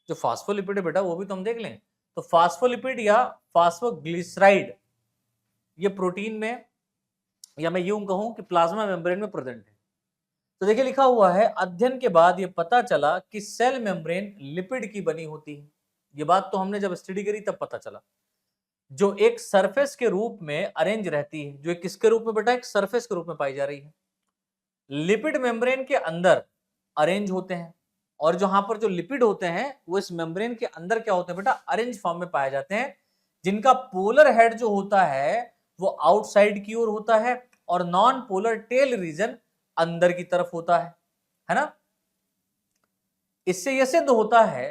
S1: जो फास्फोलिपिड है बेटा वो भी तो हम देख लें। तो फास्फोलिपिड या फास्फोग्लिसराइड ये प्रोटीन में, या मैं यूं कहूं कि प्लाज्मा मेम्ब्रेन में प्रेजेंट है। तो देखिए लिखा हुआ है, अध्ययन के बाद ये पता चला कि सेल मेम्ब्रेन लिपिड की बनी होती है। ये बात तो हमने जब स्टडी करी तब पता चला। जो एक सरफेस के रूप में अरेंज रहती है, जो एक किसके रूप में बेटा, एक सरफेस के रूप में पाई जा रही है। लिपिड मेम्ब्रेन के अंदर अरेंज होते हैं, और जहां पर जो लिपिड होते हैं वो इस मेम्ब्रेन के अंदर क्या होते हैं बेटा, अरेंज फॉर्म में पाए जाते हैं, जिनका पोलर हेड जो होता है वो आउटसाइड की ओर होता है, और नॉन पोलर टेल रीजन अंदर की तरफ होता है ना। इससे यह सिद्ध होता है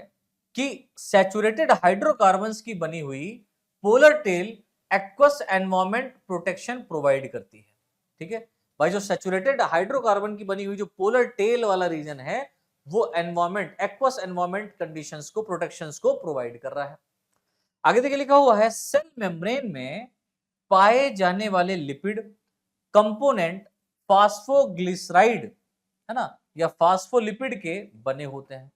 S1: कि सैचुरेटेड हाइड्रोकार्बन्स की बनी हुई polar tail aqueous environment protection provide करती है। ठीक है भाई, जो सैचुरेटेड हाइड्रोकार्बन की बनी हुई जो पोलर टेल वाला रीजन है वो एनवायरमेंट, एक्वस एनवायरमेंट कंडीशंस को, प्रोटेक्शंस को प्रोवाइड कर रहा है। आगे देखिए लिखा हुआ है, सेल मेम्ब्रेन में पाए जाने वाले लिपिड कंपोनेंट फास्फोग्लिसराइड है ना, या फास्फोलिपिड के बने होते हैं।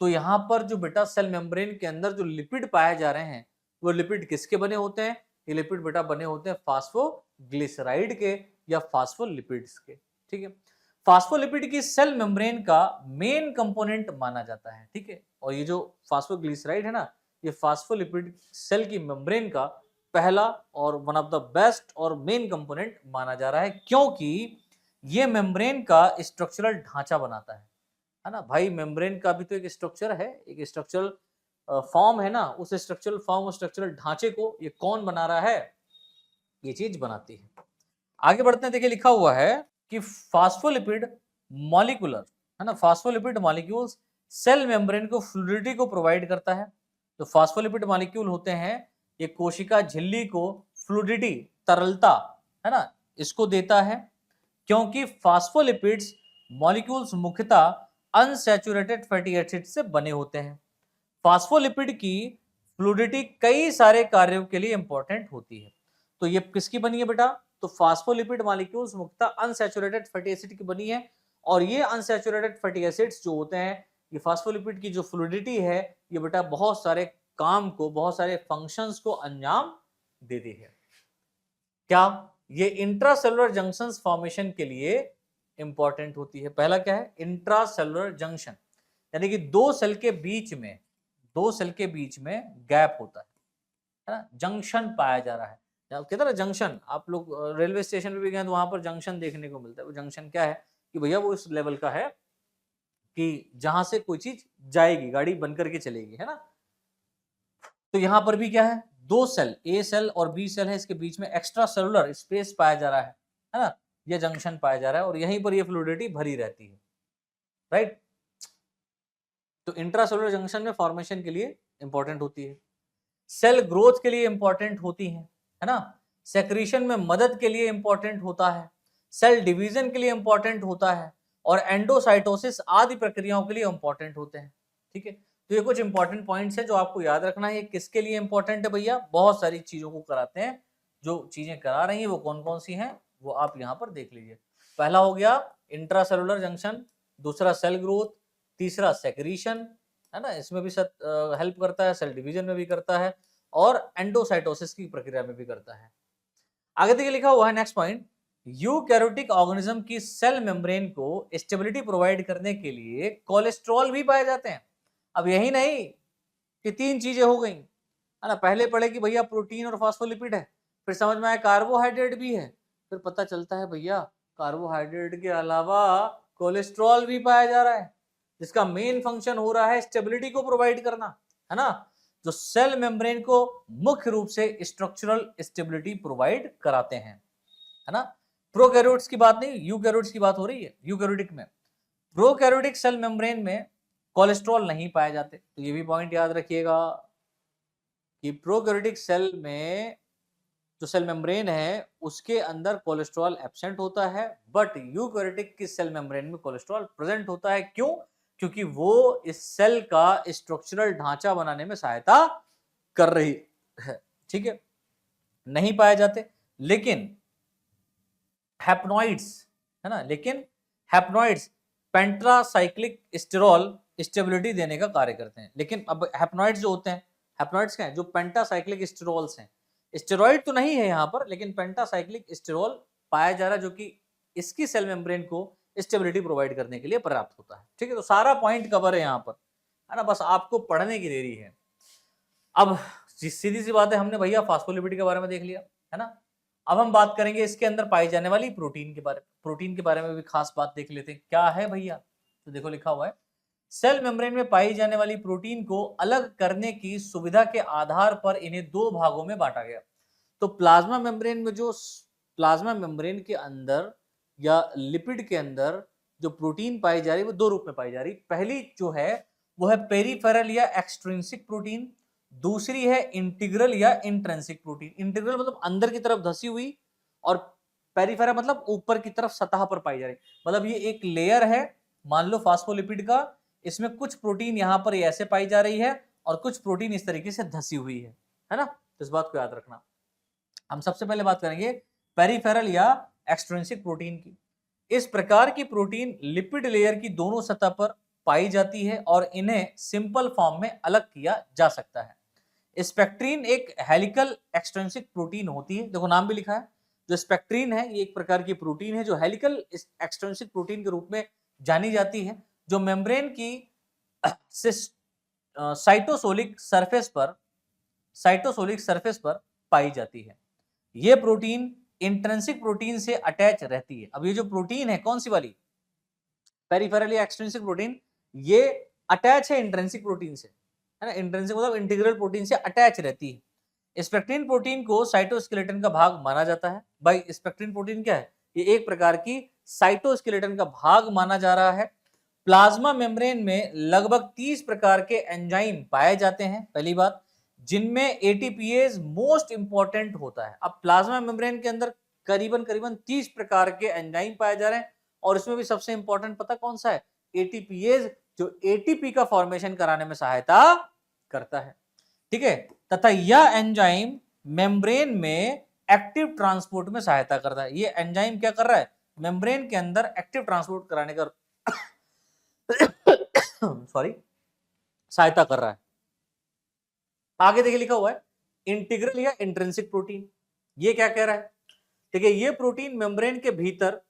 S1: तो यहां पर जो बेटा सेल मेम्ब्रेन के अंदर जो लिपिड पाए जा रहे हैं वो लिपिड किसके बने होते हैं? ये लिपिड बेटा बने होते हैं फास्फोग्लिसराइड के या फास्फोलिपिड्स के। ठीक है, फास्फोलिपिड की सेल मेम्ब्रेन का मेन कंपोनेंट माना जाता है। ठीक है, और ये जो फास्फोग्लिसराइड है ना, ये फास्फोलिपिड सेल की मेम्ब्रेन का पहला और वन ऑफ द बेस्ट और मेन कंपोनेंट माना जा रहा है, क्योंकि ये मेम्ब्रेन का स्ट्रक्चरल ढांचा बनाता है ना भाई। मेम्ब्रेन का भी तो एक स्ट्रक्चर है, एक स्ट्रक्चरल फॉर्म है ना, उस स्ट्रक्चरल फॉर्म और स्ट्रक्चरल ढांचे को ये कौन बना रहा है? ये चीज बनाती है। आगे बढ़ते हैं, देखिए लिखा हुआ है कि फास्फोलिपिड मॉलिक्यूलर है ना, फास्फोलिपिड मॉलिक्यूल्स सेल मेम्ब्रेन को फ्लूइडिटी को प्रोवाइड करता है। तो फास्फोलिपिड मॉलिक्यूल होते हैं, ये कोशिका झिल्ली को फ्लूइडिटी, तरलता है ना, इसको देता है, क्योंकि फास्फोलिपिड्स मॉलिक्यूल्स मुख्यतः अनसैचुरेटेड फैटी एसिड से बने होते हैं। फास्फोलिपिड की फ्लूइडिटी कई सारे कार्यों के लिए इंपॉर्टेंट होती है। तो ये किसकी बनी है बेटा? तो फास्फोलिपिड मॉलिक्यूल्स मुख्यतः अनसैचुरेटेड फैटी एसिड की बनी है, और ये अनसैचुरेटेड फैटी एसिड्स जो होते हैं, ये फास्फोलिपिड की जो फ्लूइडिटी है, ये बेटा बहुत सारे काम को, बहुत सारे फंक्शंस को अंजाम देती है। क्या? ये इंट्रासेलुलर जंक्शंस फॉर्मेशन के लिए इंपॉर्टेंट होती है। पहला क्या है? इंट्रासेलुलर जंक्शन, यानी कि दो सेल के बीच में गैप होता है ना, जंक्शन पाया जा रहा है। कहते हैं ना जंक्शन, आप लोग रेलवे स्टेशन पे भी गए तो वहां पर जंक्शन देखने को मिलता है। वो जंक्शन क्या है कि भैया वो इस लेवल का है कि जहां से कोई चीज जाएगी, गाड़ी बन करके चलेगी, है ना। तो यहां पर भी क्या है, दो सेल, ए सेल और बी सेल है, इसके बीच में एक्स्ट्रा सेलुलर स्पेस पाया जा रहा है ना, ये जंक्शन पाया जा रहा है, और यहीं पर ये फ्लूइडिटी भरी रहती है, राइट। तो इंट्रासेलुलर जंक्शन में फॉर्मेशन के लिए इंपॉर्टेंट होती है, सेल ग्रोथ के लिए इंपॉर्टेंट होती है ना, सेक्रीशन में मदद के लिए इंपॉर्टेंट होता है, सेल डिवीजन के लिए इंपॉर्टेंट होता है, और एंडोसाइटोसिस आदि प्रक्रियाओं के लिए इंपॉर्टेंट होते हैं। ठीक है, तो ये कुछ इंपॉर्टेंट पॉइंट्स हैं जो आपको याद रखना है। ये किसके लिए इंपॉर्टेंट है भैया? बहुत सारी चीजों को कराते हैं। जो चीजें करा रही हैं वो कौन कौन सी हैं वो आप यहाँ पर देख लीजिए। पहला हो गया इंट्रासेलुलर जंक्शन, दूसरा सेल ग्रोथ, तीसरा सेक्रीशन है ना, इसमें भी हेल्प करता है, सेल डिवीजन में भी करता है, और एंडोसाइटोसिस की प्रक्रिया में भी करता है। आगे देखिए लिखा हुआ है नेक्स्ट पॉइंट, यूकैरियोटिक ऑर्गेनिज्म की सेल मेम्ब्रेन को स्टेबिलिटी प्रोवाइड करने के लिए कोलेस्ट्रॉल भी पाए जाते हैं। अब यही नहीं कि तीन चीजें हो गई है ना, पहले पढ़े कि भैया प्रोटीन और फास्फोलिपिड है, फिर समझ में आया कार्बोहाइड्रेट भी है, फिर पता चलता है भैया कार्बोहाइड्रेट के अलावा कोलेस्ट्रॉल भी पाया जा रहा है, जिसका मेन फंक्शन हो रहा है स्टेबिलिटी को प्रोवाइड करना, है ना। जो सेल मेम्ब्रेन को मुख्य रूप से स्ट्रक्चरल स्टेबिलिटी प्रोवाइड कराते हैं, है ना। प्रोकैरियोट्स की बात नहीं, यूकैरियोट्स की बात हो रही है। यूकैरियोटिक में, प्रोकैरियोटिक सेल मेम्ब्रेन में कोलेस्ट्रॉल नहीं पाए जाते, तो ये भी पॉइंट याद रखिएगा कि प्रोकैरियोटिक सेल में जो सेल मेम्ब्रेन है उसके अंदर कोलेस्ट्रॉल एब्सेंट होता है, बट यूकैरियोटिक की सेल मेम्ब्रेन में कोलेस्ट्रॉल प्रेजेंट होता है। क्यों? क्योंकि वो इस सेल का स्ट्रक्चरल ढांचा बनाने में सहायता कर रही है, ठीक है। नहीं पाए जाते, लेकिन हैप्नॉइड्स, है ना, लेकिन हैप्नॉइड्स पेंट्रासाइक्लिक स्टेरॉल स्टेबिलिटी देने का कार्य करते हैं। लेकिन अब हैप्नॉइड्स जो होते हैं, हैप्नॉइड्स क्या है? जो पेंटासाइक्लिक स्टेरॉल्स हैं। स्टेरॉइड तो नहीं है यहाँ पर, लेकिन पेंटासाइक्लिक स्टेरॉल पाया जा रहा है, जो कि इसकी सेल मेम्ब्रेन को स्टेबिलिटी प्रोवाइड करने के लिए पर्याप्त होता है, ठीक है। तो सारा पॉइंट कवर है यहाँ पर, है ना, बस आपको पढ़ने की देरी है। अब सीधी सी बात है, हमने भैया फास्फोलिपिड के बारे में देख लिया, है ना। अब हम बात करेंगे इसके अंदर पाई जाने वाली प्रोटीन के बारे में। प्रोटीन के बारे में भी खास बात देख लेते हैं, क्या है भैया। तो देखो लिखा हुआ है, सेल मेम्ब्रेन में पाई जाने वाली प्रोटीन को अलग करने की सुविधा के आधार पर इन्हें दो भागों में बांटा गया। तो प्लाज्मा मेम्ब्रेन में, जो प्लाज्मा मेम्ब्रेन के अंदर या लिपिड के अंदर जो प्रोटीन पाई जा रही है वो दो रूप में पाई जा रही है। पहली जो है वो है पेरिफेरल या एक्सट्रिंसिक प्रोटीन, दूसरी है इंटीग्रल या इंट्रिंसिक प्रोटीन। इंटीग्रल मतलब अंदर की तरफ धसी हुई, और पेरिफेरल मतलब ऊपर की तरफ सतह पर पाई जा रही। मतलब ये एक लेयर है, मान लो फास्फोलिपिड का, इसमें कुछ प्रोटीन यहाँ पर ऐसे पाई जा रही है और कुछ प्रोटीन इस तरीके से धसी हुई है ना। तो इस बात को याद रखना। हम सबसे पहले बात करेंगे पेरिफेरल या एक्सट्रिंसिक प्रोटीन की। इस प्रकार की प्रोटीन लिपिड लेयर की दोनों सतह पर पाई जाती है और इन्हें सिंपल फॉर्म में अलग किया जा सकता है। स्पेक्ट्रीन एक हेलिकल एक्सट्रिंसिक प्रोटीन होती है, देखो नाम भी लिखा है। जो स्पेक्ट्रीन है ये एक प्रकार की प्रोटीन है जो हेलिकल एक्सट्रिंसिक प्रोटीन के रूप में जानी जाती है, जो मेम्ब्रेन की साइटोसोलिक सरफेस पर पाई जाती है। ये प्रोटीन इंट्रिंसिक प्रोटीन से अटैच रहती है। अब ये जो प्रोटीन है कौन सी वाली, पेरिफेरल या एक्सट्रिंसिक प्रोटीन, ये अटैच है इंट्रिंसिक प्रोटीन से, है ना। इंट्रिंसिक मतलब इंटीग्रल प्रोटीन से अटैच रहती है। स्पेक्ट्रीन प्रोटीन को साइटोस्केलेटन का भाग माना जाता है। भाई स्पेक्ट्रीन प्रोटीन क्या है? ये एक प्रकार की साइटोस्केलेटन का भाग माना जा रहा है। प्लाज्मा मेम्ब्रेन में लगभग 30 प्रकार के एंजाइम पाए जाते हैं, पहली बात, जिनमें एटीपीएज मोस्ट इंपॉर्टेंट होता है। अब प्लाज्मा मेम्ब्रेन के अंदर करीबन 30 प्रकार के एंजाइम पाए जा रहे हैं, और इसमें भी सबसे इंपॉर्टेंट पता कौन सा है? एटीपीएज, जो एटीपी का फॉर्मेशन कराने में सहायता करता है, ठीक है। तथा यह एंजाइम मेम्ब्रेन में एक्टिव ट्रांसपोर्ट में सहायता करता है। ये एंजाइम क्या कर रहा है? मेम्ब्रेन के अंदर एक्टिव ट्रांसपोर्ट कराने का सॉरी सहायता कर रहा है। आगे देखिए लिखा हुआ है इंटीग्रल या इंट्रिंसिक प्रोटीन। ये क्या कह रहा है? ठीक है, ये प्रोटीन मेम्ब्रेन के भीतर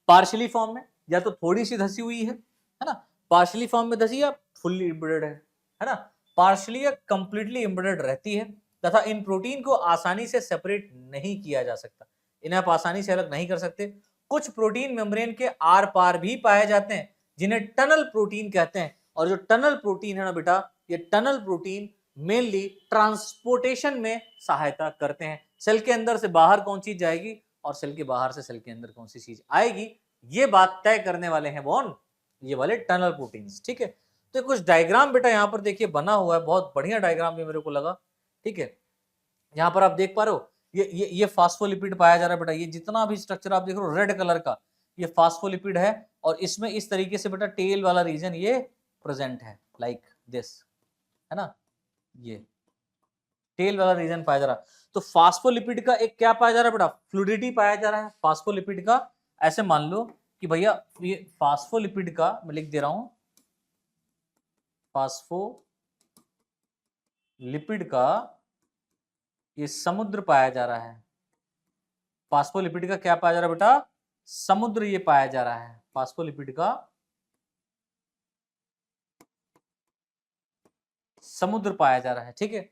S1: पार्शियली फॉर्म में या तो थोड़ी सी धसी हुई है ना, पार्शियली फॉर्म में धसी या फुल्ली एम्बेडेड है ना, पार्शियली या कंप्लीटली एम्बेडेड रहती है। तथा इन प्रोटीन को आसानी से सेपरेट नहीं किया जा सकता, इन्हें आप आसानी से अलग नहीं कर सकते। कुछ प्रोटीन मेम्ब्रेन के आर पार भी पाए जाते हैं, जिन्हें टनल प्रोटीन कहते हैं। और जो टनल प्रोटीन है ना बेटा, ये टनल प्रोटीन मेनली ट्रांसपोर्टेशन में सहायता करते हैं। सेल के अंदर से बाहर कौन चीज जाएगी और सेल के बाहर से सेल के अंदर कौन सी चीज आएगी, ये बात तय करने वाले हैं कौन? ये वाले टनल प्रोटीन्स, ठीक है। तो कुछ डायग्राम बेटा यहाँ पर देखिए बना हुआ है, बहुत बढ़िया डायग्राम भी मेरे को लगा, ठीक है। यहाँ पर आप देख पा रहे हो ये फास्फोलिपिड पाया जा रहा है बेटा। ये जितना भी स्ट्रक्चर आप देख रहे हो रेड कलर का, ये फास्फोलिपिड है, और इसमें इस तरीके से बेटा टेल वाला रीजन ये प्रेजेंट है, लाइक दिस, है ना, ये टेल वाला रीजन पाया जा रहा है। तो फास्फोलिपिड का एक क्या पाया जा रहा है बेटा? फ्लूइडिटी पाया जा रहा है फास्फोलिपिड का। ऐसे मान लो कि भैया ये फास्फोलिपिड का, मैं लिख दे रहा हूं, फास्फोलिपिड का ये समुद्र पाया जा रहा है। फास्फोलिपिड का क्या पाया जा रहा है बेटा? समुद्र ये पाया जा रहा है, फास्फोलिपिड का समुद्र पाया जा रहा है, ठीक है।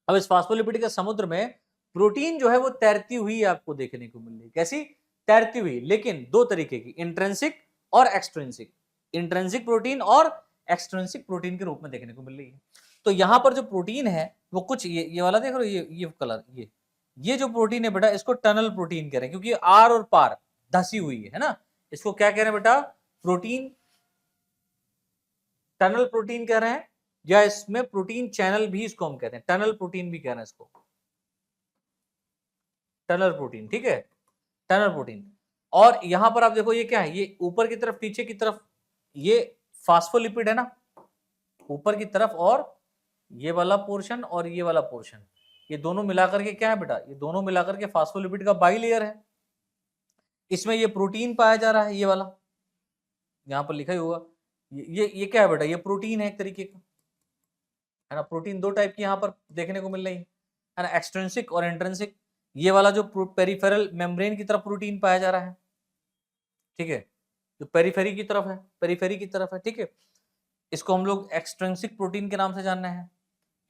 S1: अब इस फास्फोलिपिड के समुद्र में प्रोटीन जो है वो तैरती हुई आपको देखने को मिल रही है। कैसी? तैरती हुई, लेकिन दो तरीके की, इंट्रिंसिक और एक्सट्रिंसिक। इंट्रिंसिक प्रोटीन और एक्सट्रिंसिक प्रोटीन के रूप में देखने को मिल रही है। तो यहाँ पर जो प्रोटीन है वो कुछ ये वाला देख रहे हो, ये कलर, ये जो प्रोटीन है बेटा इसको टनल प्रोटीन कह रहे हैं, क्योंकि आर और पार धसी हुई है ना, इसको क्या कह रहे हैं बेटा, प्रोटीन, टनल प्रोटीन कह रहे हैं, या इसमें प्रोटीन चैनल भी इसको हम कहते हैं, टनल प्रोटीन भी कह रहे हैं इसको, टनल प्रोटीन, ठीक है, टनल प्रोटीन। और यहां पर आप देखो ये क्या है, ये ऊपर की तरफ नीचे की तरफ ये फास्फोलिपिड है ना, ऊपर की तरफ, और ये वाला पोर्शन और ये वाला पोर्शन, ये दोनों मिलाकर के क्या है बेटा, ये दोनों मिलाकर के फास्फोलिपिड का बाइलेयर है। इसमें ये प्रोटीन पाया जा रहा है, ये वाला यहां पर लिखा ही होगा, ये क्या है बेटा, ये प्रोटीन है एक तरीके का, है ना। प्रोटीन दो टाइप की यहां पर देखने को मिल रही है ना, एक्सट्रिंसिक और इंट्रिंसिक। ये वाला जो पेरिफेरल मेम्ब्रेन की तरफ प्रोटीन पाया जा रहा है, ठीक है, जो पेरिफेरी की तरफ है, पेरिफेरी की तरफ है, ठीक है, इसको हम लोग एक्सट्रिंसिक प्रोटीन के नाम से जानते हैं।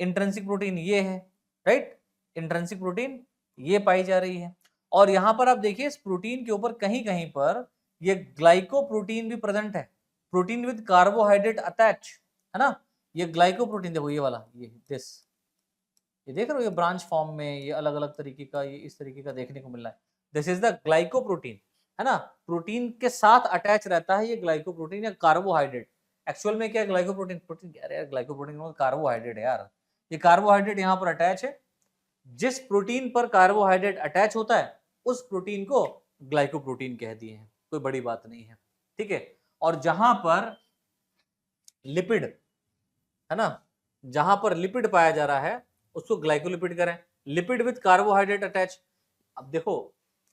S1: इंट्रिंसिक प्रोटीन ये है, राइट, इंट्रिंसिक प्रोटीन ये पाई जा रही है। और यहां पर आप देखिए इस प्रोटीन के ऊपर कहीं कहीं पर ये ग्लाइकोप्रोटीन भी प्रेजेंट है, प्रोटीन विद कार्बोहाइड्रेट अटैच, है ना। ये ग्लाइकोप्रोटीन देखो, ये वाला, ये दिस, ये देख रहे हो, ये ब्रांच फॉर्म में, ये अलग अलग तरीके का, ये इस तरीके का देखने को मिल रहा है, दिस इज द ग्लाइकोप्रोटीन, है ना। प्रोटीन के साथ अटैच रहता है ये ग्लाइकोप्रोटीन या कार्बोहाइड्रेट। एक्चुअल में क्या है ग्लाइकोप्रोटीन, प्रोटीन क्या है यार, ग्लाइकोप्रोटीन कार्बोहाइड्रेट है यार, ये कार्बोहाइड्रेट यहाँ पर अटैच है। जिस प्रोटीन पर कार्बोहाइड्रेट अटैच होता है उस प्रोटीन को ग्लाइकोप्रोटीन कह दिए हैं, कोई बड़ी बात नहीं है, ठीक है। और जहां पर लिपिड, है ना, जहां पर लिपिड पाया जा रहा है उसको ग्लाइकोलिपिड करें, लिपिड विद कार्बोहाइड्रेट अटैच। अब देखो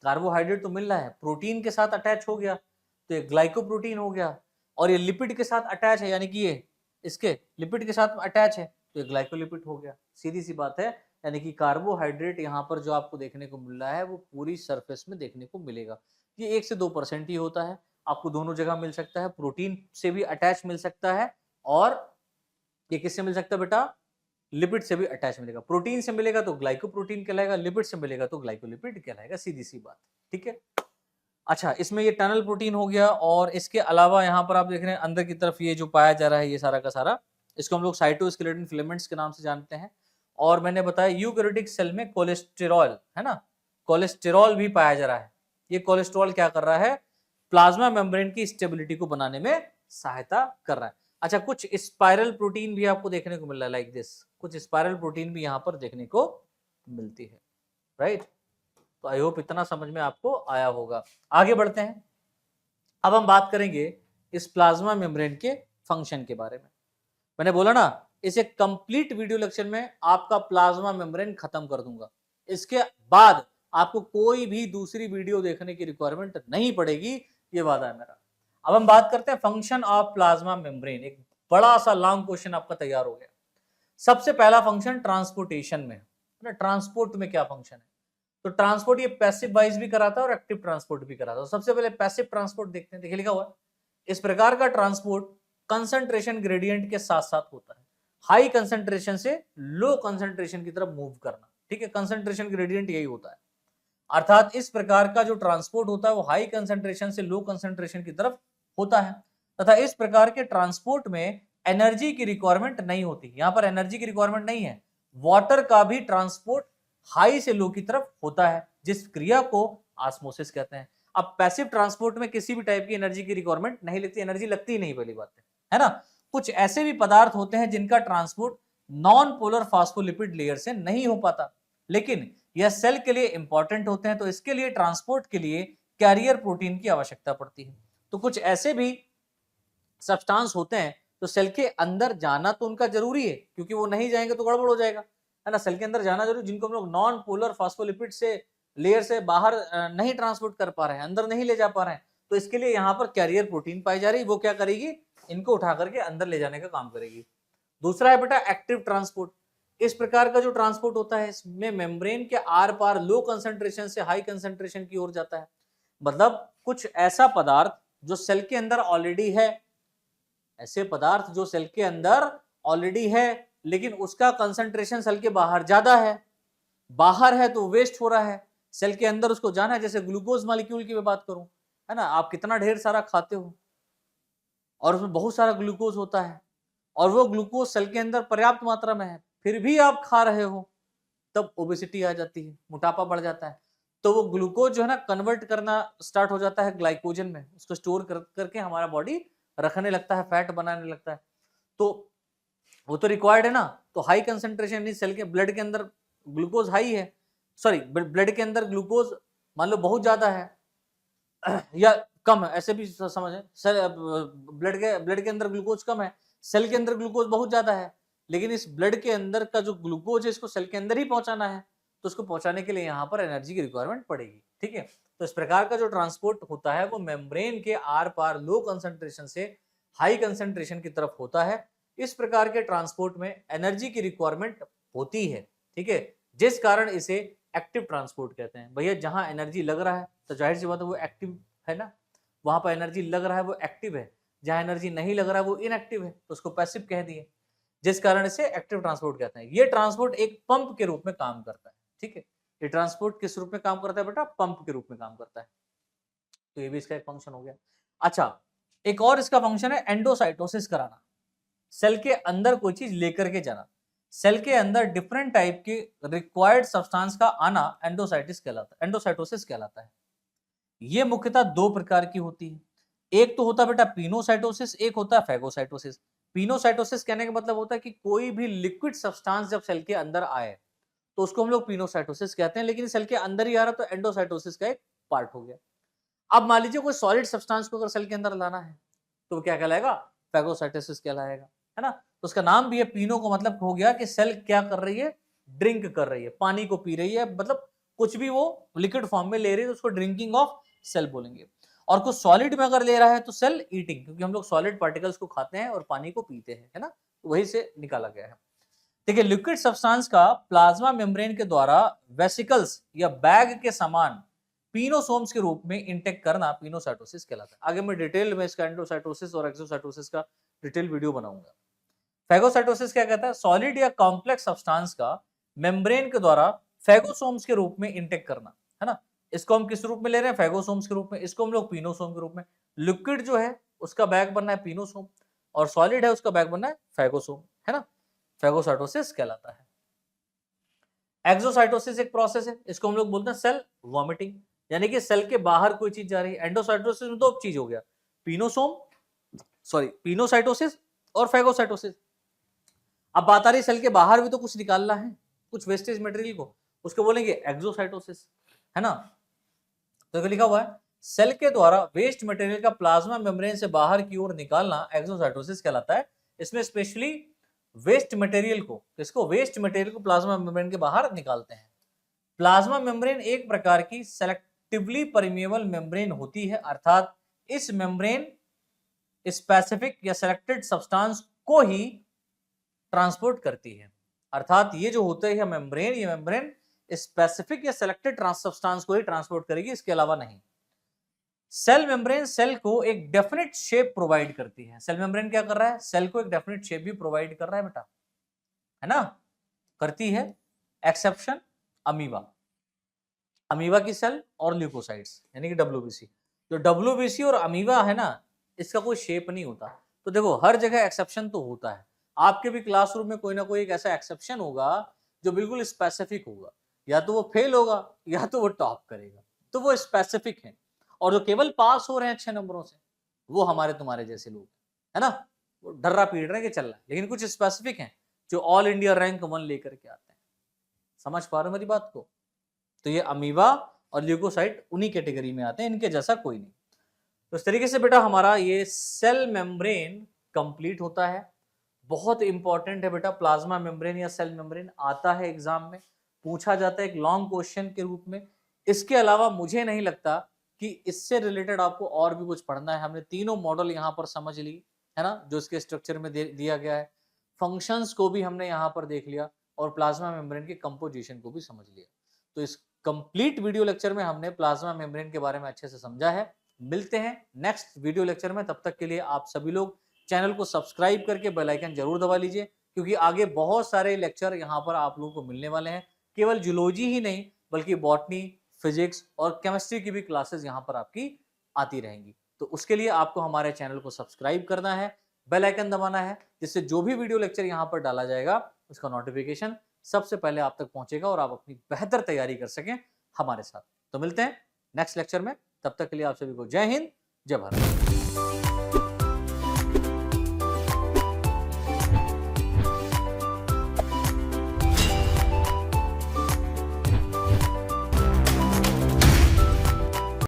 S1: कार्बोहाइड्रेट तो मिल रहा है, प्रोटीन के साथ अटैच हो गया तो ये ग्लाइकोप्रोटीन हो गया, और ये लिपिड के साथ अटैच है, यानी कि ये इसके लिपिड के साथ अटैच है तो ये ग्लाइकोलिपिड हो गया, सीधी सी बात है। यानी कि कार्बोहाइड्रेट यहाँ पर जो आपको देखने को मिल रहा है वो पूरी सरफेस में देखने को मिलेगा। ये 1 से 2% ही होता है, आपको दोनों जगह मिल सकता है, प्रोटीन से भी अटैच मिल सकता है, और ये किससे मिल सकता है बेटा, लिपिड से भी अटैच मिलेगा। प्रोटीन से मिलेगा तो ग्लाइकोप्रोटीन कहलाएगा, लिपिड से मिलेगा तो ग्लाइकोलिपिड कहलाएगा, सीधी सी बात, ठीक है। अच्छा, इसमें ये टनल प्रोटीन हो गया, और इसके अलावा यहाँ पर आप देख रहे हैं अंदर की तरफ ये जो पाया जा रहा है ये सारा का सारा, इसको हम लोग साइटोस्केलेटन फिलामेंट्स के नाम से जानते हैं। और मैंने बताया यूकैरियोटिक सेल में कोलेस्टेरॉल, है ना, कोलेस्टेरॉल भी पाया जा रहा है। ये कोलेस्टेरॉल क्या कर रहा है, प्लाज्मा मेम्ब्रेन की स्टेबिलिटी को बनाने में सहायता कर रहा है। अच्छा, कुछ स्पाइरल प्रोटीन भी आपको देखने को मिल रहा है, लाइक दिस, कुछ स्पाइरल प्रोटीन भी यहाँ पर देखने को मिलती है, राइट। तो आई होप इतना समझ में आपको आया होगा। आगे बढ़ते हैं, अब हम बात करेंगे इस प्लाज्मा मेम्ब्रेन के फंक्शन के बारे में। मैंने बोला ना इस एक कंप्लीट वीडियो लेक्चर में आपका प्लाज्मा मेम्ब्रेन खत्म कर दूंगा, इसके बाद आपको कोई भी दूसरी वीडियो देखने की रिक्वायरमेंट नहीं पड़ेगी, ये वादा है मेरा। अब हम बात करते हैं फंक्शन ऑफ प्लाज्मा मेम्ब्रेन। एक बड़ा सा लॉन्ग क्वेश्चन आपका तैयार हो गया। सबसे पहला फंक्शन ट्रांसपोर्टेशन में है ना, ट्रांसपोर्ट में क्या फंक्शन है, तो ट्रांसपोर्ट ये पैसिव वाइज भी कराता है और एक्टिव ट्रांसपोर्ट भी कराता है। सबसे पहले पैसिव ट्रांसपोर्ट देखते हैं, देखिए लिखा हुआ है, इस प्रकार का ट्रांसपोर्ट कंसंट्रेशन ग्रेडियंट के साथ साथ होता है, हाई कंसंट्रेशन से लो कंसंट्रेशन की तरफ मूव करना, ठीक है, कंसंट्रेशन ग्रेडियंट यही होता है। अर्थात इस प्रकार का जो ट्रांसपोर्ट होता है वो हाई कंसंट्रेशन से लो कंसंट्रेशन की तरफ होता है, तथा इस प्रकार के ट्रांसपोर्ट में एनर्जी की रिक्वायरमेंट नहीं होती। यहां पर एनर्जी की रिक्वायरमेंट नहीं है। वाटर का भी ट्रांसपोर्ट हाई से लो की तरफ होता है, जिस क्रिया को ऑस्मोसिस कहते हैं। अब पैसिव ट्रांसपोर्ट में किसी भी टाइप की एनर्जी की रिक्वायरमेंट नहीं लगती, एनर्जी लगती ही नहीं, पहली बात है ना। कुछ ऐसे भी पदार्थ होते हैं जिनका transport non polar phospholipid layer से नहीं हो पाता, लेकिन यह सेल के लिए इंपॉर्टेंट होते हैं, तो इसके लिए ट्रांसपोर्ट के लिए कैरियर प्रोटीन की आवश्यकता पड़ती है। तो कुछ ऐसे भी सब्सटेंस होते हैं तो सेल के अंदर जाना तो उनका जरूरी है, क्योंकि वो नहीं जाएंगे तो गड़बड़ हो जाएगा, है ना। सेल के अंदर जाना जरूरी, जिनको हम लोग नॉन पोलर फास्फोलिपिड से लेयर से बाहर नहीं ट्रांसपोर्ट कर पा रहे हैं, अंदर नहीं ले जा पा रहे हैं, तो इसके लिए यहाँ पर कैरियर प्रोटीन पाई जा रही है। वो क्या करेगी, इनको उठा करके अंदर ले जाने का काम करेगी। दूसरा है बेटा एक्टिव ट्रांसपोर्ट। इस प्रकार का जो ट्रांसपोर्ट होता है इसमें मेम्ब्रेन के आर पार लो कंसंट्रेशन से हाई कंसंट्रेशन की ओर जाता है। मतलब कुछ ऐसा पदार्थ जो सेल के अंदर ऑलरेडी है, ऐसे पदार्थ जो सेल के अंदर ऑलरेडी है लेकिन उसका कंसंट्रेशन सेल के बाहर ज्यादा है, बाहर है तो वेस्ट हो रहा है, सेल के अंदर उसको जाना है। जैसे ग्लूकोज मॉलिक्यूल की मैं बात करूं, है ना, आप कितना ढेर सारा खाते हो और उसमें बहुत सारा ग्लूकोज होता है, और वो ग्लूकोज सेल के अंदर पर्याप्त मात्रा में है, फिर भी आप खा रहे हो, तब ओबेसिटी आ जाती है, मोटापा बढ़ जाता है। तो वो ग्लूकोज जो है ना कन्वर्ट करना स्टार्ट हो जाता है ग्लाइकोजन में, उसको स्टोर करके हमारा बॉडी रखने लगता है, फैट बनाने लगता है। तो वो तो रिक्वायर्ड है ना, तो हाई कंसेंट्रेशन नहीं, सेल के ब्लड के अंदर ग्लूकोज हाई है, सॉरी ब्लड के अंदर ग्लूकोज मान लो बहुत ज्यादा है या कम है, ऐसे भी समझ, ब्लड के अंदर ग्लूकोज कम है, सेल के अंदर ग्लूकोज बहुत ज्यादा है, लेकिन इस ब्लड के अंदर का जो ग्लूकोज है इसको सेल के अंदर ही पहुंचाना है, तो उसको पहुंचाने के लिए यहाँ पर एनर्जी की रिक्वायरमेंट पड़ेगी। ठीक है, तो इस प्रकार का जो ट्रांसपोर्ट होता है वो मेम्ब्रेन के आर पार लो कंसंट्रेशन से हाई कंसंट्रेशन की तरफ होता है। इस प्रकार के ट्रांसपोर्ट में एनर्जी की रिक्वायरमेंट होती है। ठीक है, जिस कारण इसे एक्टिव ट्रांसपोर्ट कहते हैं। भैया जहां एनर्जी लग रहा है तो जाहिर सी बात है वो एक्टिव है ना, वहां पर एनर्जी लग रहा है वो एक्टिव है, जहां एनर्जी नहीं लग रहा है वो इनएक्टिव है, तो उसको पैसिव कह दिए, जिस कारण इसे एक्टिव ट्रांसपोर्ट कहते हैं। ये ट्रांसपोर्ट एक पंप के रूप में काम करता है। ठीक है, ये ट्रांसपोर्ट किस रूप में काम करता है बेटा? पंप के रूप में काम करता है। तो ये भी इसका एक फंक्शन हो गया। अच्छा, एक और इसका फंक्शन है एंडोसाइटोसिस कराना, सेल के अंदर कोई चीज लेकर के जाना, सेल के अंदर डिफरेंट टाइप की रिक्वायर्ड सब्सटेंस का आना एंडोसाइटोसिस कहलाता है। ये मुख्यतः दो प्रकार की होती है, एक तो होता है बेटा पिनोसाइटोसिस, एक होता है फैगोसाइटोसिस। पिनोसाइटोसिस कहने का मतलब होता है कि कोई भी लिक्विड सब्सटेंस जब सेल के अंदर आए तो उसको हम लोग पिनोसाइटोसिस कहते हैं, लेकिन सेल के अंदर ही आ रहा तो एंडोसाइटोसिस का एक पार्ट हो गया। अब मान लीजिए कोई सॉलिड सब्सटेंस को अगर सेल के अंदर लाना है तो वो क्या कहलाएगा? फैगोसाइटोसिस कहलाएगा, है ना। तो उसका नाम भी है, पीनो को मतलब हो गया कि सेल क्या कर रही है? ड्रिंक कर रही है, पानी को पी रही है, मतलब कुछ भी वो लिक्विड फॉर्म में ले रही है तो उसको ड्रिंकिंग ऑफ सेल बोलेंगे। और कुछ सॉलिड में अगर ले रहा है तो सेल ईटिंग, क्योंकि हम लोग सॉलिड पार्टिकल्स को खाते हैं और पानी को पीते हैं, है ना, वही से निकाला गया है। देखिए, लिक्विड सब्सटेंस का प्लाज्मा मेम्ब्रेन के द्वारा वेसिकल्स या बैग के समान पीनोसोम्स के रूप में इंटेक करना पीनोसाइटोसिस कहलाता है। आगे मैं डिटेल में इसका एंडोसाइटोसिस और एक्सोसाइटोसिस का डिटेल वीडियो बनाऊंगा। फैगोसाइटोसिस क्या कहता है? सॉलिड या कॉम्प्लेक्स सब्सटेंस का मेम्ब्रेन के द्वारा फैगोसोम्स के रूप में इंटेक करना, है ना। इसको हम किस रूप में ले रहे हैं? फैगोसोम्स के रूप में। इसको हम लोग पीनोसोम के रूप में। लिक्विड जो है उसका बैग बनना है पीनोसोम और सॉलिड है उसका बैग बनना है फैगोसोम, है ना। फैगोसाइटोसिस कहलाता है। एक्सोसाइटोसिस एक प्रोसेस है, इसको हम लोग बोलते हैं सेल वॉमिटिंग, यानी कि सेल के बाहर कोई चीज जा रही है। एंडोसाइटोसिस में दो चीज हो गया, पिनोसाइटोसिस और फैगोसाइटोसिस। अब बात आ रही सेल के बाहर भी तो कुछ निकालना है, कुछ वेस्टेज मटेरियल को, उसको बोलेंगे एक्सोसाइटोसिस, है ना। तो लिखा हुआ है सेल के द्वारा वेस्ट मटेरियल का प्लाज्मा मेम्ब्रेन से बाहर की ओर निकालना एक्सोसाइटोसिस कहलाता है। इसमें स्पेशली वेस्ट मटेरियल को, किसको? वेस्ट मटेरियल को प्लाज्मा मेम्ब्रेन के बाहर निकालते हैं। प्लाज्मा मेम्ब्रेन एक प्रकार की सेलेक्टिवली परमिएबल मेम्ब्रेन होती है, अर्थात इस मेम्ब्रेन स्पेसिफिक या सेलेक्टेड सब्सटेंस को ही ट्रांसपोर्ट करती है। अर्थात ये जो होते हैं मेम्ब्रेन, ये मेम्ब्रेन स्पेसिफिक या सेलेक्टेड सब्सटेंस को ही ट्रांसपोर्ट करेगी, इसके अलावा नहीं। सेल मेम्ब्रेन सेल को एक डेफिनेट शेप प्रोवाइड करती है। सेल मेम्ब्रेन क्या कर रहा है? सेल को एक डेफिनेट शेप भी प्रोवाइड कर रहा है बेटा, है ना, करती है। एक्सेप्शन अमीबा, अमीबा की सेल और ल्यूकोसाइट्स यानी कि डब्ल्यूबीसी। जो डब्ल्यूबीसी और अमीबा है ना, इसका कोई शेप नहीं होता। तो देखो हर जगह एक्सेप्शन तो होता है, आपके भी क्लासरूम में कोई ना कोई एक ऐसा एक्सेप्शन होगा जो बिल्कुल स्पेसिफिक होगा, या तो वो फेल होगा या तो वो टॉप करेगा, तो वो स्पेसिफिक है। और जो केवल पास हो रहे हैं अच्छे नंबरों से, वो हमारे तुम्हारे जैसे लोग, है ना, वो डर्रा पीट रहे हैं कि चल रहा है। लेकिन कुछ स्पेसिफिक हैं जो ऑल इंडिया रैंक 1 लेकर के आते हैं। समझ पा रहे हो मेरी बात को? तो ये अमीबा और ल्यूकोसाइट उन्हीं कैटेगरी में आते हैं, इनके जैसा कोई नहीं। तो इस तरीके से बेटा हमारा ये सेल मेम्ब्रेन कंप्लीट होता है। बहुत इंपॉर्टेंट है बेटा, प्लाज्मा मेम्ब्रेन या सेल मेम्ब्रेन आता है एग्जाम में, पूछा जाता है एक लॉन्ग क्वेश्चन के रूप में। इसके अलावा मुझे नहीं लगता कि इससे रिलेटेड आपको और भी कुछ पढ़ना है। हमने तीनों मॉडल यहाँ पर समझ ली, है ना, जो इसके स्ट्रक्चर में दिया गया है। फंक्शंस को भी हमने यहाँ पर देख लिया और प्लाज्मा मेम्ब्रेन की कंपोजिशन को भी समझ लिया। तो इस कंप्लीट वीडियो लेक्चर में हमने प्लाज्मा मेम्ब्रेन के बारे में अच्छे से समझा है। मिलते हैं नेक्स्ट वीडियो लेक्चर में, तब तक के लिए आप सभी लोग चैनल को सब्सक्राइब करके बेल आइकन जरूर दबा लीजिए, क्योंकि आगे बहुत सारे लेक्चर यहाँ पर आप लोगों को मिलने वाले हैं। केवल जूलॉजी ही नहीं बल्कि बॉटनी, फिजिक्स और केमिस्ट्री की भी क्लासेस यहाँ पर आपकी आती रहेंगी। तो उसके लिए आपको हमारे चैनल को सब्सक्राइब करना है, बेल आइकन दबाना है, जिससे जो भी वीडियो लेक्चर यहाँ पर डाला जाएगा उसका नोटिफिकेशन सबसे पहले आप तक पहुंचेगा और आप अपनी बेहतर तैयारी कर सकें हमारे साथ। तो मिलते हैं नेक्स्ट लेक्चर में, तब तक के लिए आप सभी को जय हिंद, जय भारत।